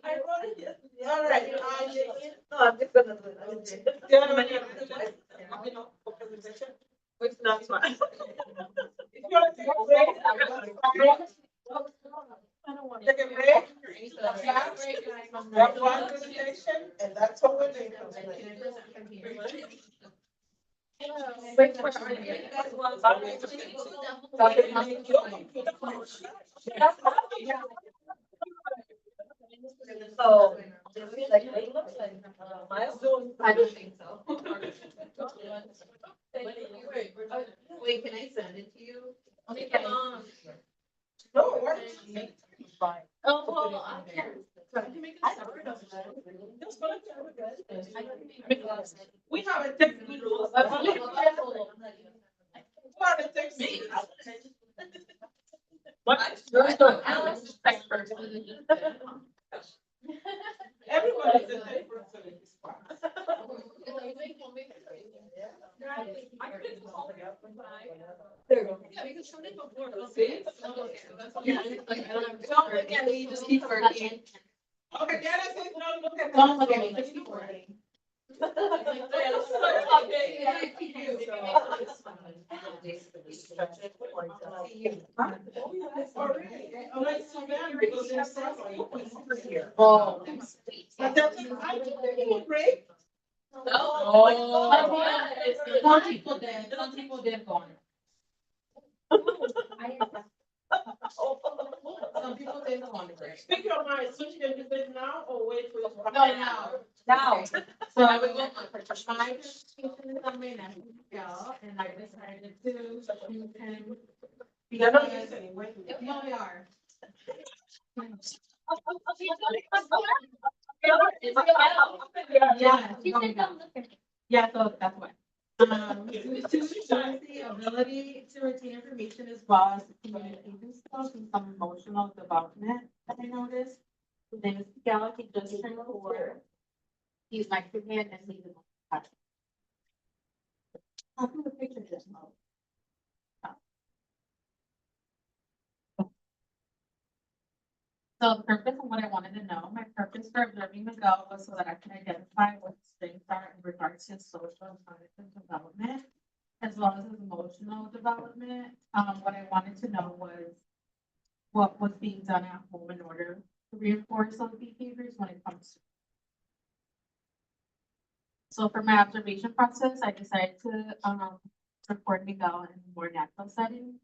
I wrote it yesterday. All right, No, I'm just gonna do it. do you have any other questions? Let me know for presentation. Which not one. If you want to take a break, take a break. Have one presentation, and that's what we're doing. Wait, where are you? So, like, it looks like, milestone. I don't think so. Wait, can I send it to you? Okay, come on. No, it works. Oh, well, I can. We have a text group. We have a text group. Everyone is in there. You just keep working. Okay, Diana says, no, look at. Don't look at me, just keep working. Oh. But that's, I took a break. Some people did, some people did go on. Some people did go on the break. Speak your mind, switch your decision now or wait for your. No, now. Now. So I would go on my presentation somewhere and go, and I decided to do him. You're not listening, wait. No, they are. Yeah. She said, "Don't look at me." Yeah, so that's what. Due to the ability to retain information as well as communication skills and some emotional development that I noticed. His name is Miguel, he just turned 4. He's my kid and he's in my class. I'll put a picture of this mode. So the purpose of what I wanted to know, my purpose for observing Miguel was so that I can identify what his strengths are in regards to his social and cognitive development, as well as his emotional development. What I wanted to know was what was being done at home in order to reinforce those behaviors when it comes to. So for my observation process, I decided to record Miguel in a more natural setting.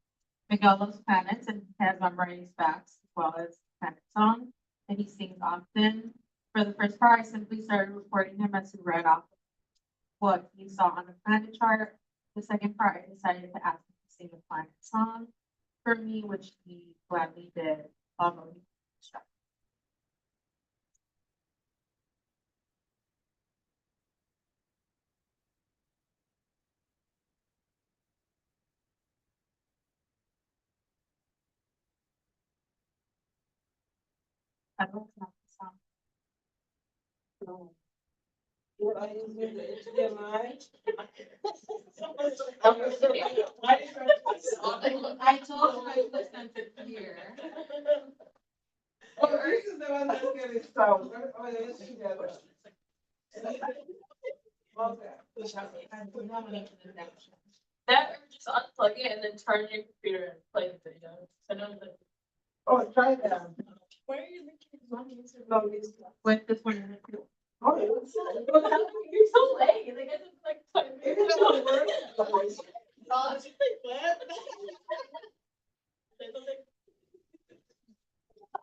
Miguel loves planets and has memorized facts as well as planet song, and he sings often. For the first part, I simply started recording him as he read off what he saw on the planet chart. The second part, I decided to ask him to sing the planet song for me, which he gladly did, although he was distracted. I don't know the song. What I use with the HDMI. I told him I would send it here. Oh, this is the one that's getting sound. Oh, yeah, it's together. That or just unplug it and then turn your computer and play the video. So no, Oh, try that. where are you looking? No, this one. With this one. Oh, yeah. You're so late. Like, I just like. It doesn't work. Oh, it's like, what?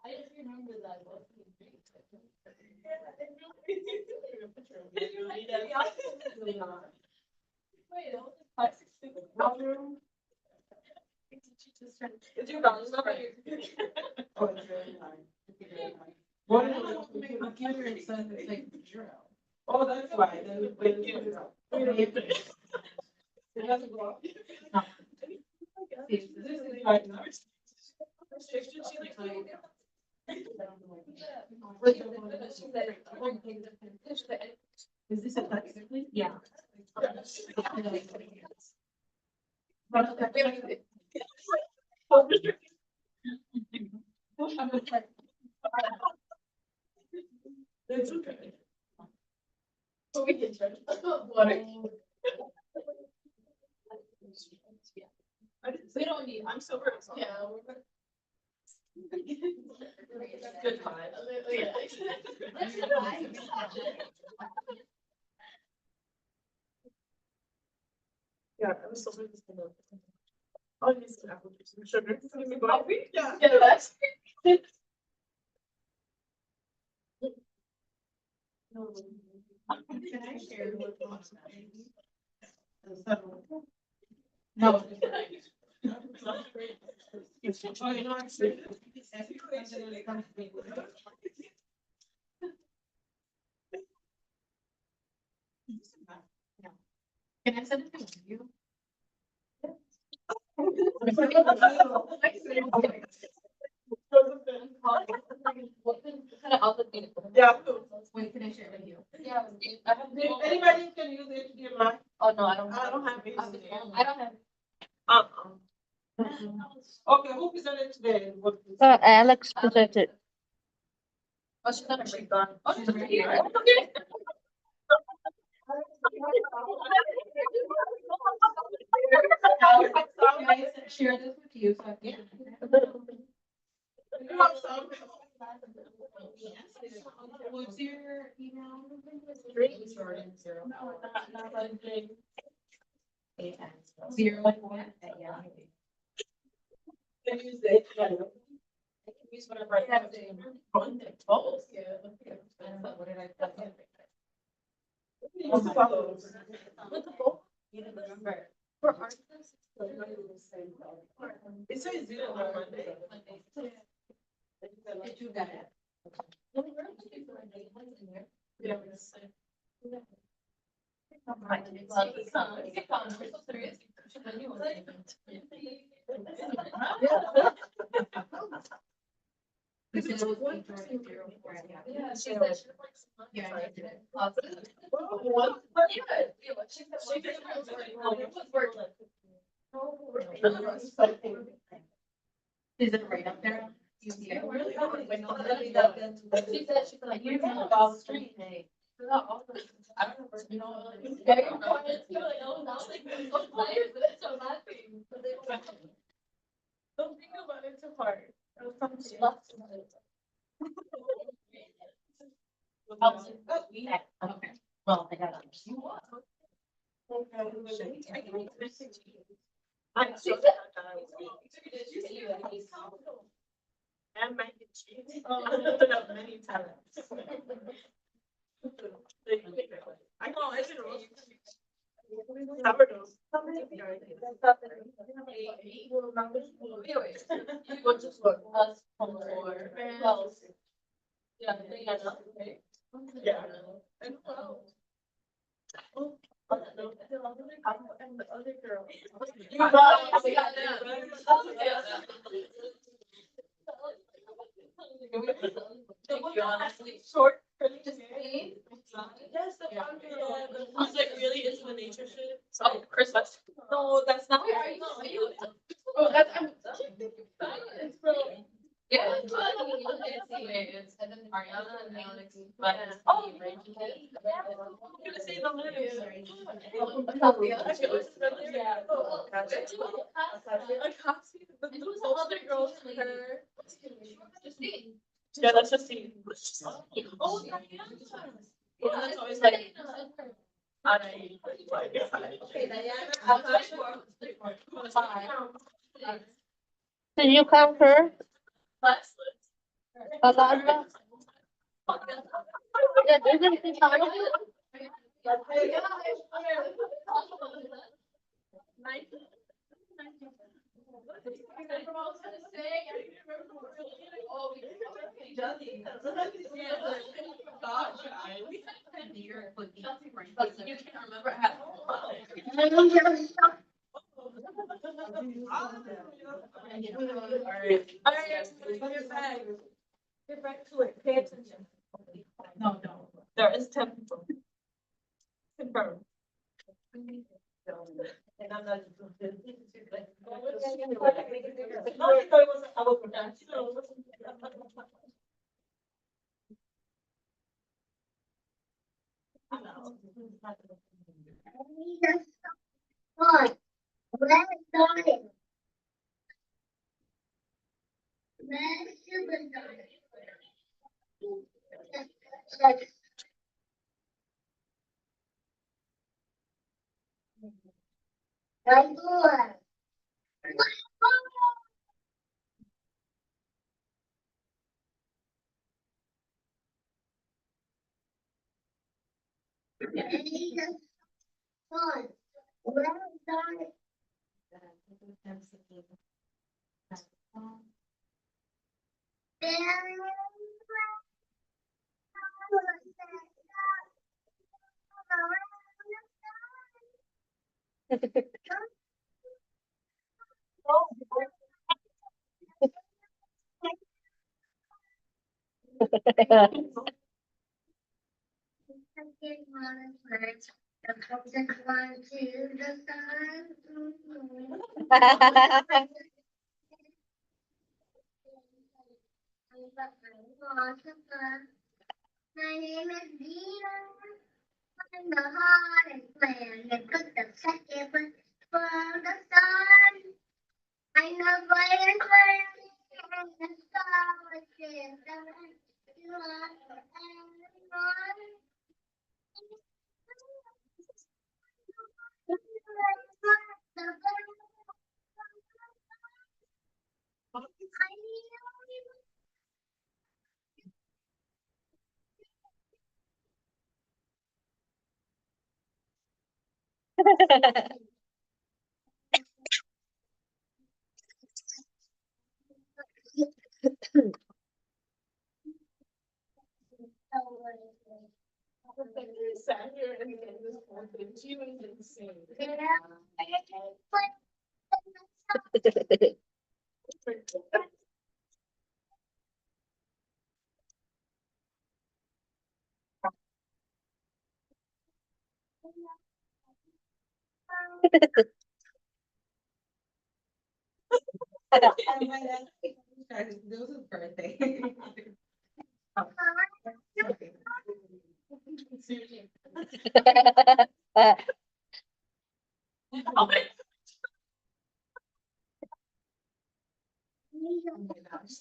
I just remember that. Wait, that was like 5, 6, 6. Did you balance up? Oh, it's very nice. What is it? My computer, it says it's like 0. Oh, that's why. Then we put it up. It doesn't go up. This is right now. Wait, Is this a touch? Yeah. It's okay. We can try. Water. We don't need, I'm sober. Yeah. Good time. Yeah. Yeah, I was sober this thing. I'll use some apple juice and sugar. Yeah. Yeah, that's. Can I share with No. No. Oh, you know, actually. Can I send it to you? Yeah. Wait, can I share it with you? Yeah. I have. Anybody can use HDMI? Oh, no, I don't. I don't have it. I don't have. Okay, who presented today? What? Alex presented. Oh, she's not a break on. Oh, she's She's right right here. here. Okay. Can I share this with you? So I can. What's your email? Zero one at Yahoo. Can use the HDMI. Use whatever I have to. Oh, yeah. What did I put in? Use photos. With the bowl? You didn't remember. For art class? It says zero on Monday. Did you get it? Yeah. This is one person. Yeah, she said she likes. Yeah, I did it. Awesome. What? Yeah, she said it was work. Is it right up there? You see it? She said she's like, you're not off the street. I don't know, you know, very important. You're like, oh, now like, those players, but it's so laughing. But they don't think about it too hard. It was something else. Okay. Well, I got it. And mac and cheese. I looked it up many times. I know, I didn't know. Sourdough. What just for us, for, well, yeah, they got us, right? Yeah. And who else? And the other girl. Thank you, honestly. Short. Just me? Yes, the Yeah. one girl. I was like really into the nature shit. Oh, Christmas. No, that's not. Where are you? Oh, that's, I'm. It's from. Yeah. It's and then Ariana and Alex. But. Oh. I'm gonna say the letters. Yeah. It was the other girl's hair. Yeah, let's just see. Oh, yeah, that's always like. Did you come here, Alana? Yeah, isn't it Alana? You can't remember how. Alright, get back to it, pay attention. No, no. There is 10 people. Confirmed. And I'm not. No, I thought it was our production. One, red dotted. Red super dotted. Red door. One, red dotted. The closest one to the sun. My name is Dina. I'm the hardest man. You put the second foot for the sun. I know fire and the star is you are everyone. Sat here and then this whole thing, she was insane. And my dad started, this was his birthday. Oh my gosh.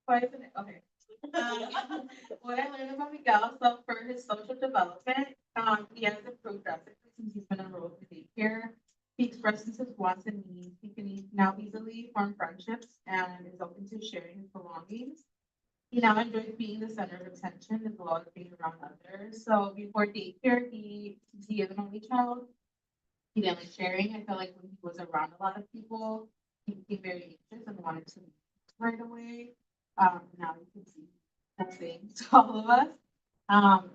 Why isn't it? Okay. What I learned about Miguel, so for his social development, he has improved drastically since he's been enrolled in daycare. He expresses his wants and needs. He can now easily form friendships and is open to sharing his belongings. He now enjoys being the center of attention as well as being around others. So before daycare, since he is an only child, he didn't like sharing. I felt like when he was around a lot of people, he became very anxious and wanted to leave right away. Now you can see the same to all of us.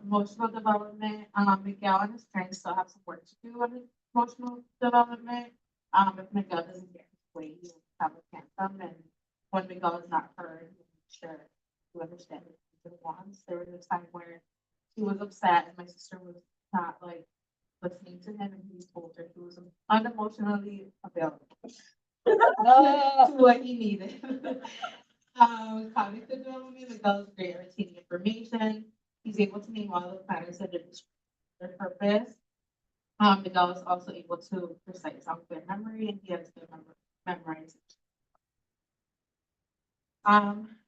Emotional development, Miguel and his parents still have some work to do on his emotional development. If Miguel doesn't get his way, he will have a tantrum, and when Miguel is not heard, he'll make sure to understand what he wants. There was a time where he was upset and my sister was not like listening to him, and he told her he was unemotionally available to what he needed. Cognitive development, Miguel is great at retaining information. He's able to name all the planets that their purpose. Miguel is also able to recite songs by memory, and he has good memorization.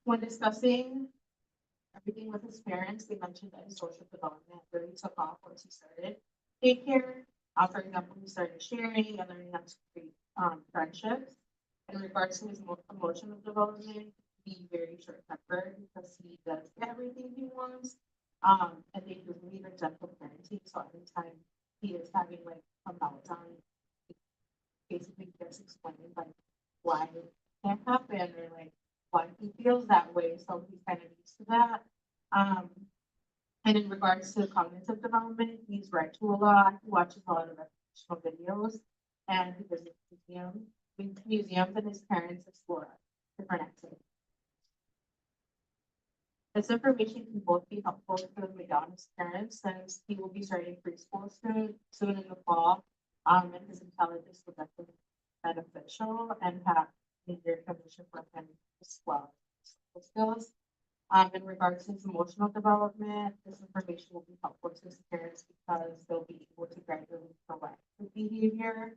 When discussing everything with his parents, they mentioned that his social development really took off once he started daycare. For example, he started sharing and learning how to create friendships. In regards to his emotional development, being very short-tempered because he does get everything he wants. And they do believe in gentle parenting. So every time he is having like a meltdown, he basically gets explaining like why it can't happen or like why he feels that way. So he's kind of used to that. And in regards to cognitive development, he's read to a lot, he watches a lot of educational videos. and visit museums and his parents explore different activities. This information can both be helpful to Miguel and his parents since he will be starting preschool soon in the fall. And his intelligence will definitely be beneficial and have major information for him as well. Skills. In regards to his emotional development, this information will be helpful to his parents because they'll be able to gradually correct the behavior.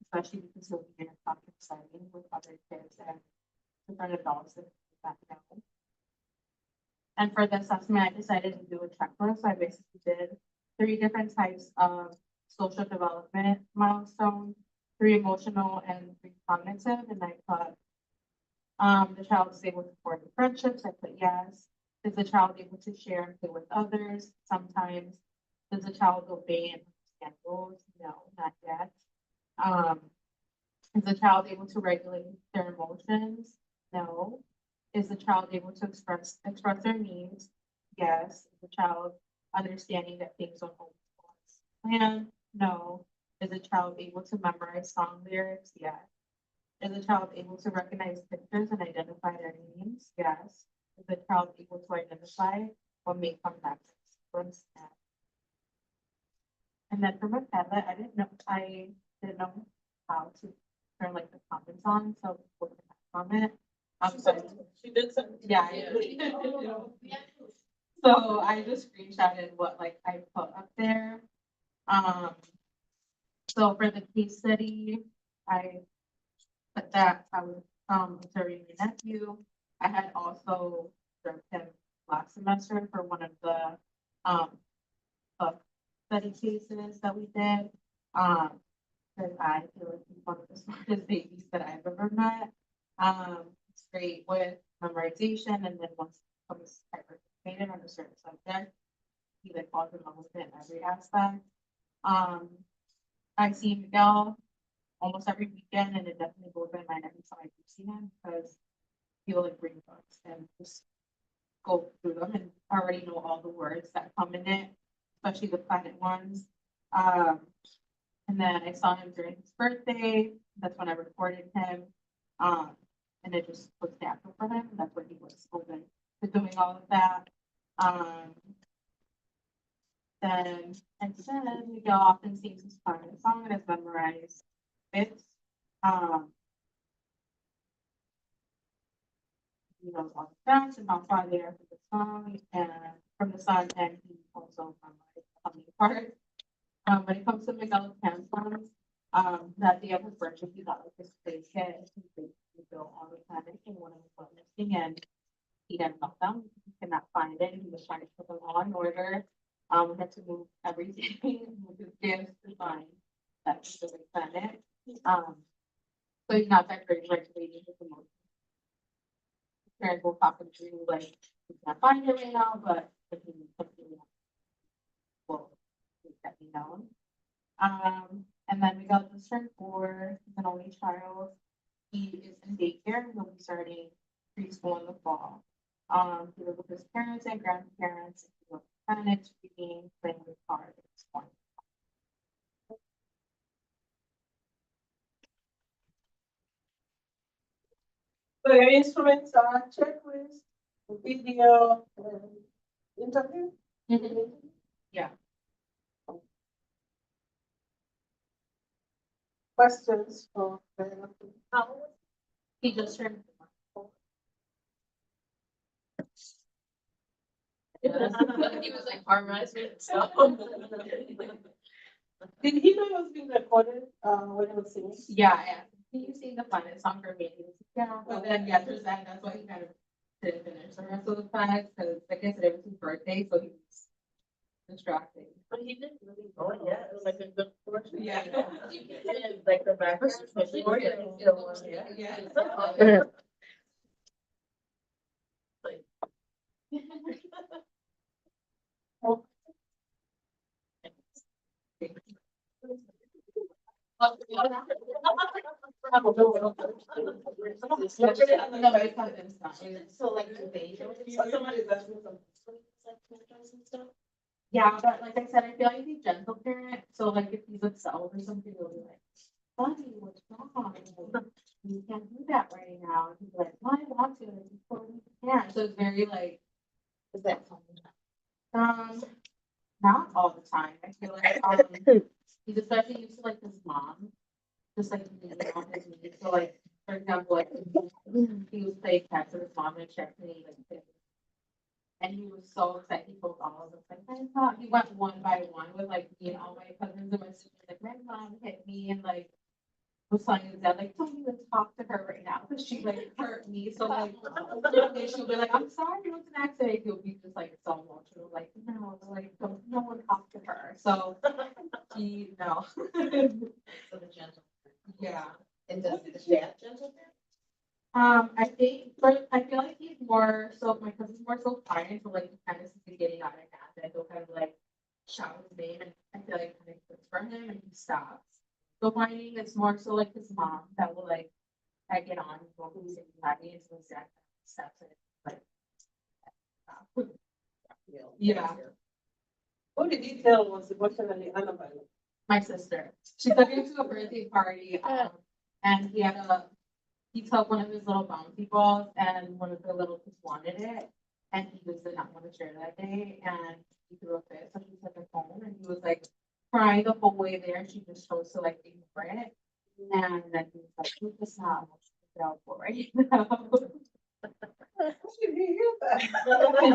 Especially because he'll be in a conflict setting with other kids and different adults that know. And for the assessment, I decided to do a checklist. I basically did 3 different types of social development milestones, 3 emotional and 3 cognitive, and I put the child is able to form friendships. I put yes. Is the child able to share and play with others? Sometimes. Does the child obey and understand rules? No, not yet. Is the child able to regulate their emotions? No. Is the child able to express their needs? Yes. Is the child understanding that things don't always go as planned? No. Is the child able to memorize song lyrics? Yes. Is the child able to recognize pictures and identify their names? Yes. Is the child able to identify or make connections? And then for my Padlet, I didn't know how to turn like the comments on, so we're gonna comment. She did something. Yeah. So I just screenshotted what like I put up there. So for the case study, I put that I was observing my nephew. I had also observed him last semester for one of the book study cases that we did. Because I feel like he's one of the smartest babies that I've ever met. It's great with memorization, and then once it becomes hyper-fixated on a certain subject, he like falls in love with it in every aspect. I see Miguel almost every weekend, and it definitely blows my mind every time I do see him because he will like bring books and just go through them and already know all the words that come in it, especially the planet ones. And then I saw him during his birthday. That's when I recorded him. And it just was natural for him. That's when he was open to doing all of that. Then I said Miguel often sings his favorite song and has memorized bits. He knows all the facts and how far they are from the song and from the song, and he also memorized the humming part. When it comes to Miguel's hand songs, that day of his birthday, he got like his big hit. He basically built all the panic and one of them was missing, and he had meltdown. He could not find it. He was trying to put them all in order. We had to move everything with his gifts to find that specific planet. So he's not that great regulating his emotions. His parents will talk him through like he can't find it right now, but if he needs something, well, let me know. And then we got this turn 4, he's an only child. He is in daycare, he'll be starting preschool in the fall. He lives with his parents and grandparents, he loves planets, reading, playing with cars at this point. So your instruments are checklist, video, and interview? Yeah. Questions for the He just turned 4. He was like harmonized with stuff. Did he know it was being recorded when he was singing? Yeah, can you sing the planet song for me? He was like, yeah, but then yeah, there's that's why he kind of didn't finish the rest of the class because like I said, it was his birthday, so he was distracted. But he did really well. Yeah, it was like a good portion. Yeah. Like the back. Yeah. So like, do they? Somebody's asking some. Like photos and stuff? Yeah, but like I said, I feel like he's a gentle parent, so like if he's upset or something, he'll be like, "Buddy, what's wrong? You can't do that right now." And he's like, "Well, I want to." And he's totally can't. So it's very like, Is that something? not all the time. I feel like he's especially used to like his mom, just like being on his knees. So like, for example, like he was playing catch with his mom and checked me like. And he was so upset. He told all of us, like, I thought he went one by one with like me and all my cousins and my sisters, like, my mom hit me and like was telling his dad, like, don't even talk to her right now because she like hurt me. So like, she'll be like, I'm sorry, it was an accident. He'll be just like so emotional, like, no, like, don't, no one talk to her. So no. So the gentle. Yeah. And does the dad gentle parent? I think, but I feel like he's more so. My cousin's more so quiet, so like he kind of sees it getting out of hand, and he'll kind of like shout his name, and I feel like it kind of clicks for him, and he stops. So whining, it's more so like his mom that will like egg it on, go who's in happy, and so Zach steps in, like stop. Yeah. Who did he tell was emotionally unavailable? My sister. She took him to a birthday party, and he took one of his little bouncy balls, and one of the little kids wanted it, and he just did not want to share that day, and he threw a fit, so she took it home, and he was like crying the whole way there, and she just chose to like ignore it, and then he was like, "This is not available right now." Did he hear that? His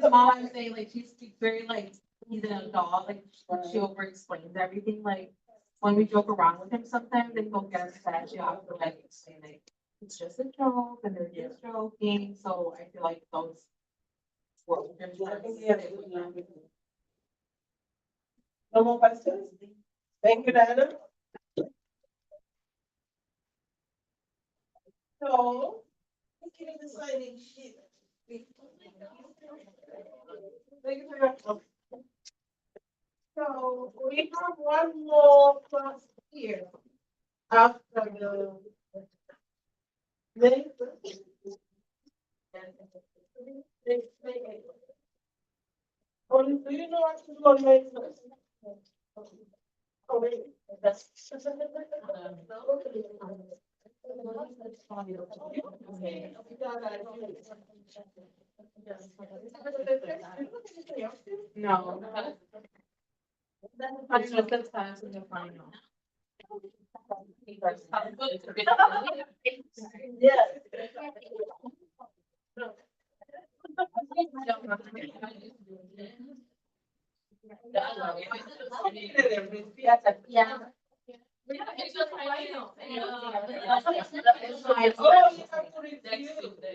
mom, I'm saying, like, she speaks very, like, he's an adult, like, she over explains everything, like, when we joke around with him sometimes, and he'll get upset, she have to, like, explain, like, it's just a joke, and they're just joking, so I feel like those words are No more questions? Thank you, Diana. So, give me the signing sheet. Thank you very much. So we have one more class here after the. Do you know what to do on May first? Oh, wait. No. I just the times in the final. Yes. Yeah. It's just final. Oh, you have to review.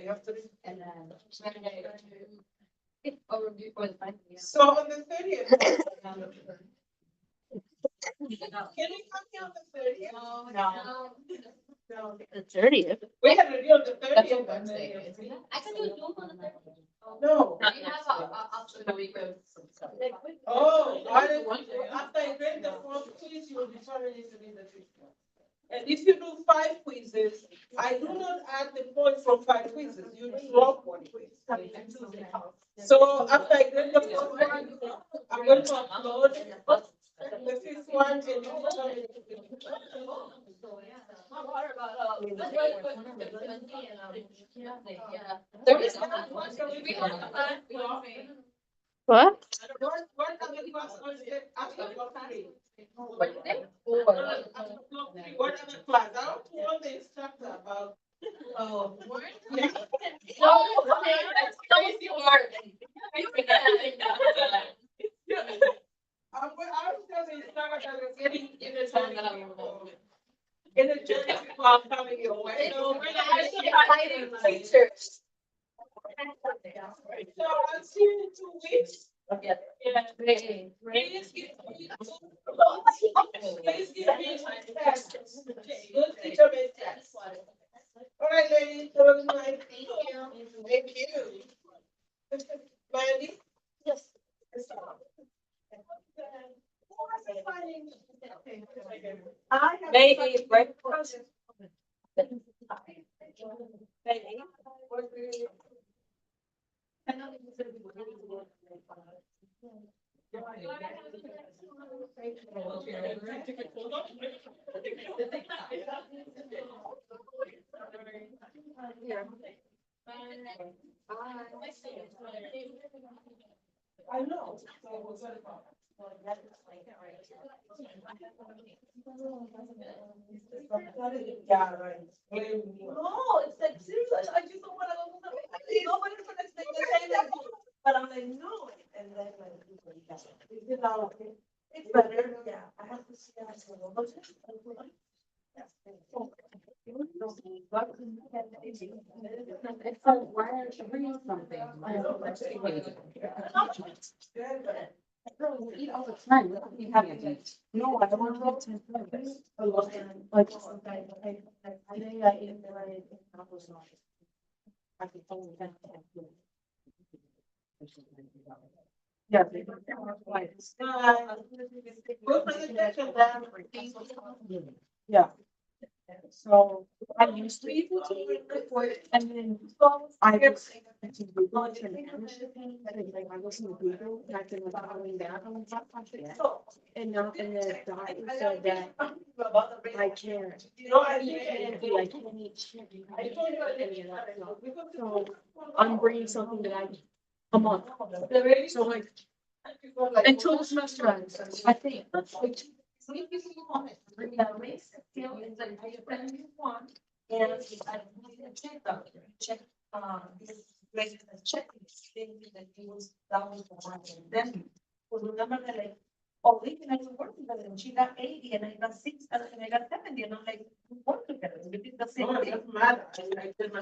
You have to review. And then. Overview for the final. So on the 30th. Can we come here on the 30th? No. No. The 30th. We had to do on the That's 30th. on Wednesday, isn't it? I can do Zoom on the third. No. You have option the week of some stuff. Oh, after I grade the fourth quiz, you will determine if it is the fifth one. And if you do 5 quizzes, I do not add the points from 5 quizzes, you drop 1 quiz. So after I grade the fourth one, I'm going to upload the 5th one and you determine if it is. There is one. What? What other class was it after block 3? What do you think? After block 3, what other class? I want to know the instructor about. Oh. Yeah. No, that's crazy work. I'm just the instructor that was getting In the time that I'm involved. in the journey people are coming your way. So we're Hiding teachers. So I'll see you in 2 weeks. Yeah. Please give me tests. Okay, good teacher based tests. All right, ladies, have a good night. Thank you. Mandy? Yes. I have. May 8th, right? I know. Yeah, right. No, it's like seriously, I just don't wanna go to the, nobody's gonna say the same like, but I'm like, no, and then like. It's better, yeah, I have to see that. It's like, why aren't you reading something? Girl, you eat all the time. What do you have to eat? No, I don't want to go to. Like sometimes, I think I eat like. Yeah. Good presentation, Dan. Yeah. So I used to eat before, and then I was. Like I was in Google, and I can like following that on that country. And now, and the doctor said that I can't. I can't be like any chicken. Any of that stuff. So I'm bringing something that I a month. So like until the semester ends, I think. Like, Bring that waste, feel it's like, I spend you want, and I need a check out, check, this place, check this thing that he was, that was the one, and then, well, remember that like, oh, we can actually work together, and she got 80, and I got 6, and I got 70, and I'm like, we work together, we did the same No, it thing. doesn't matter. I did my.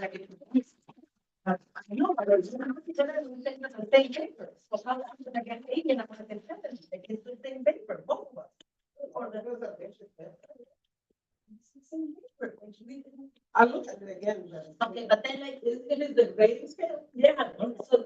I know, but it's not together, we take the same paper, so how am I gonna get 80 and I'm gonna get 70, like, it's the same paper, both of us. Or the. It's the same paper, like, I'll look at it again, then. Okay, but then like, it is the grading scale? Yeah, so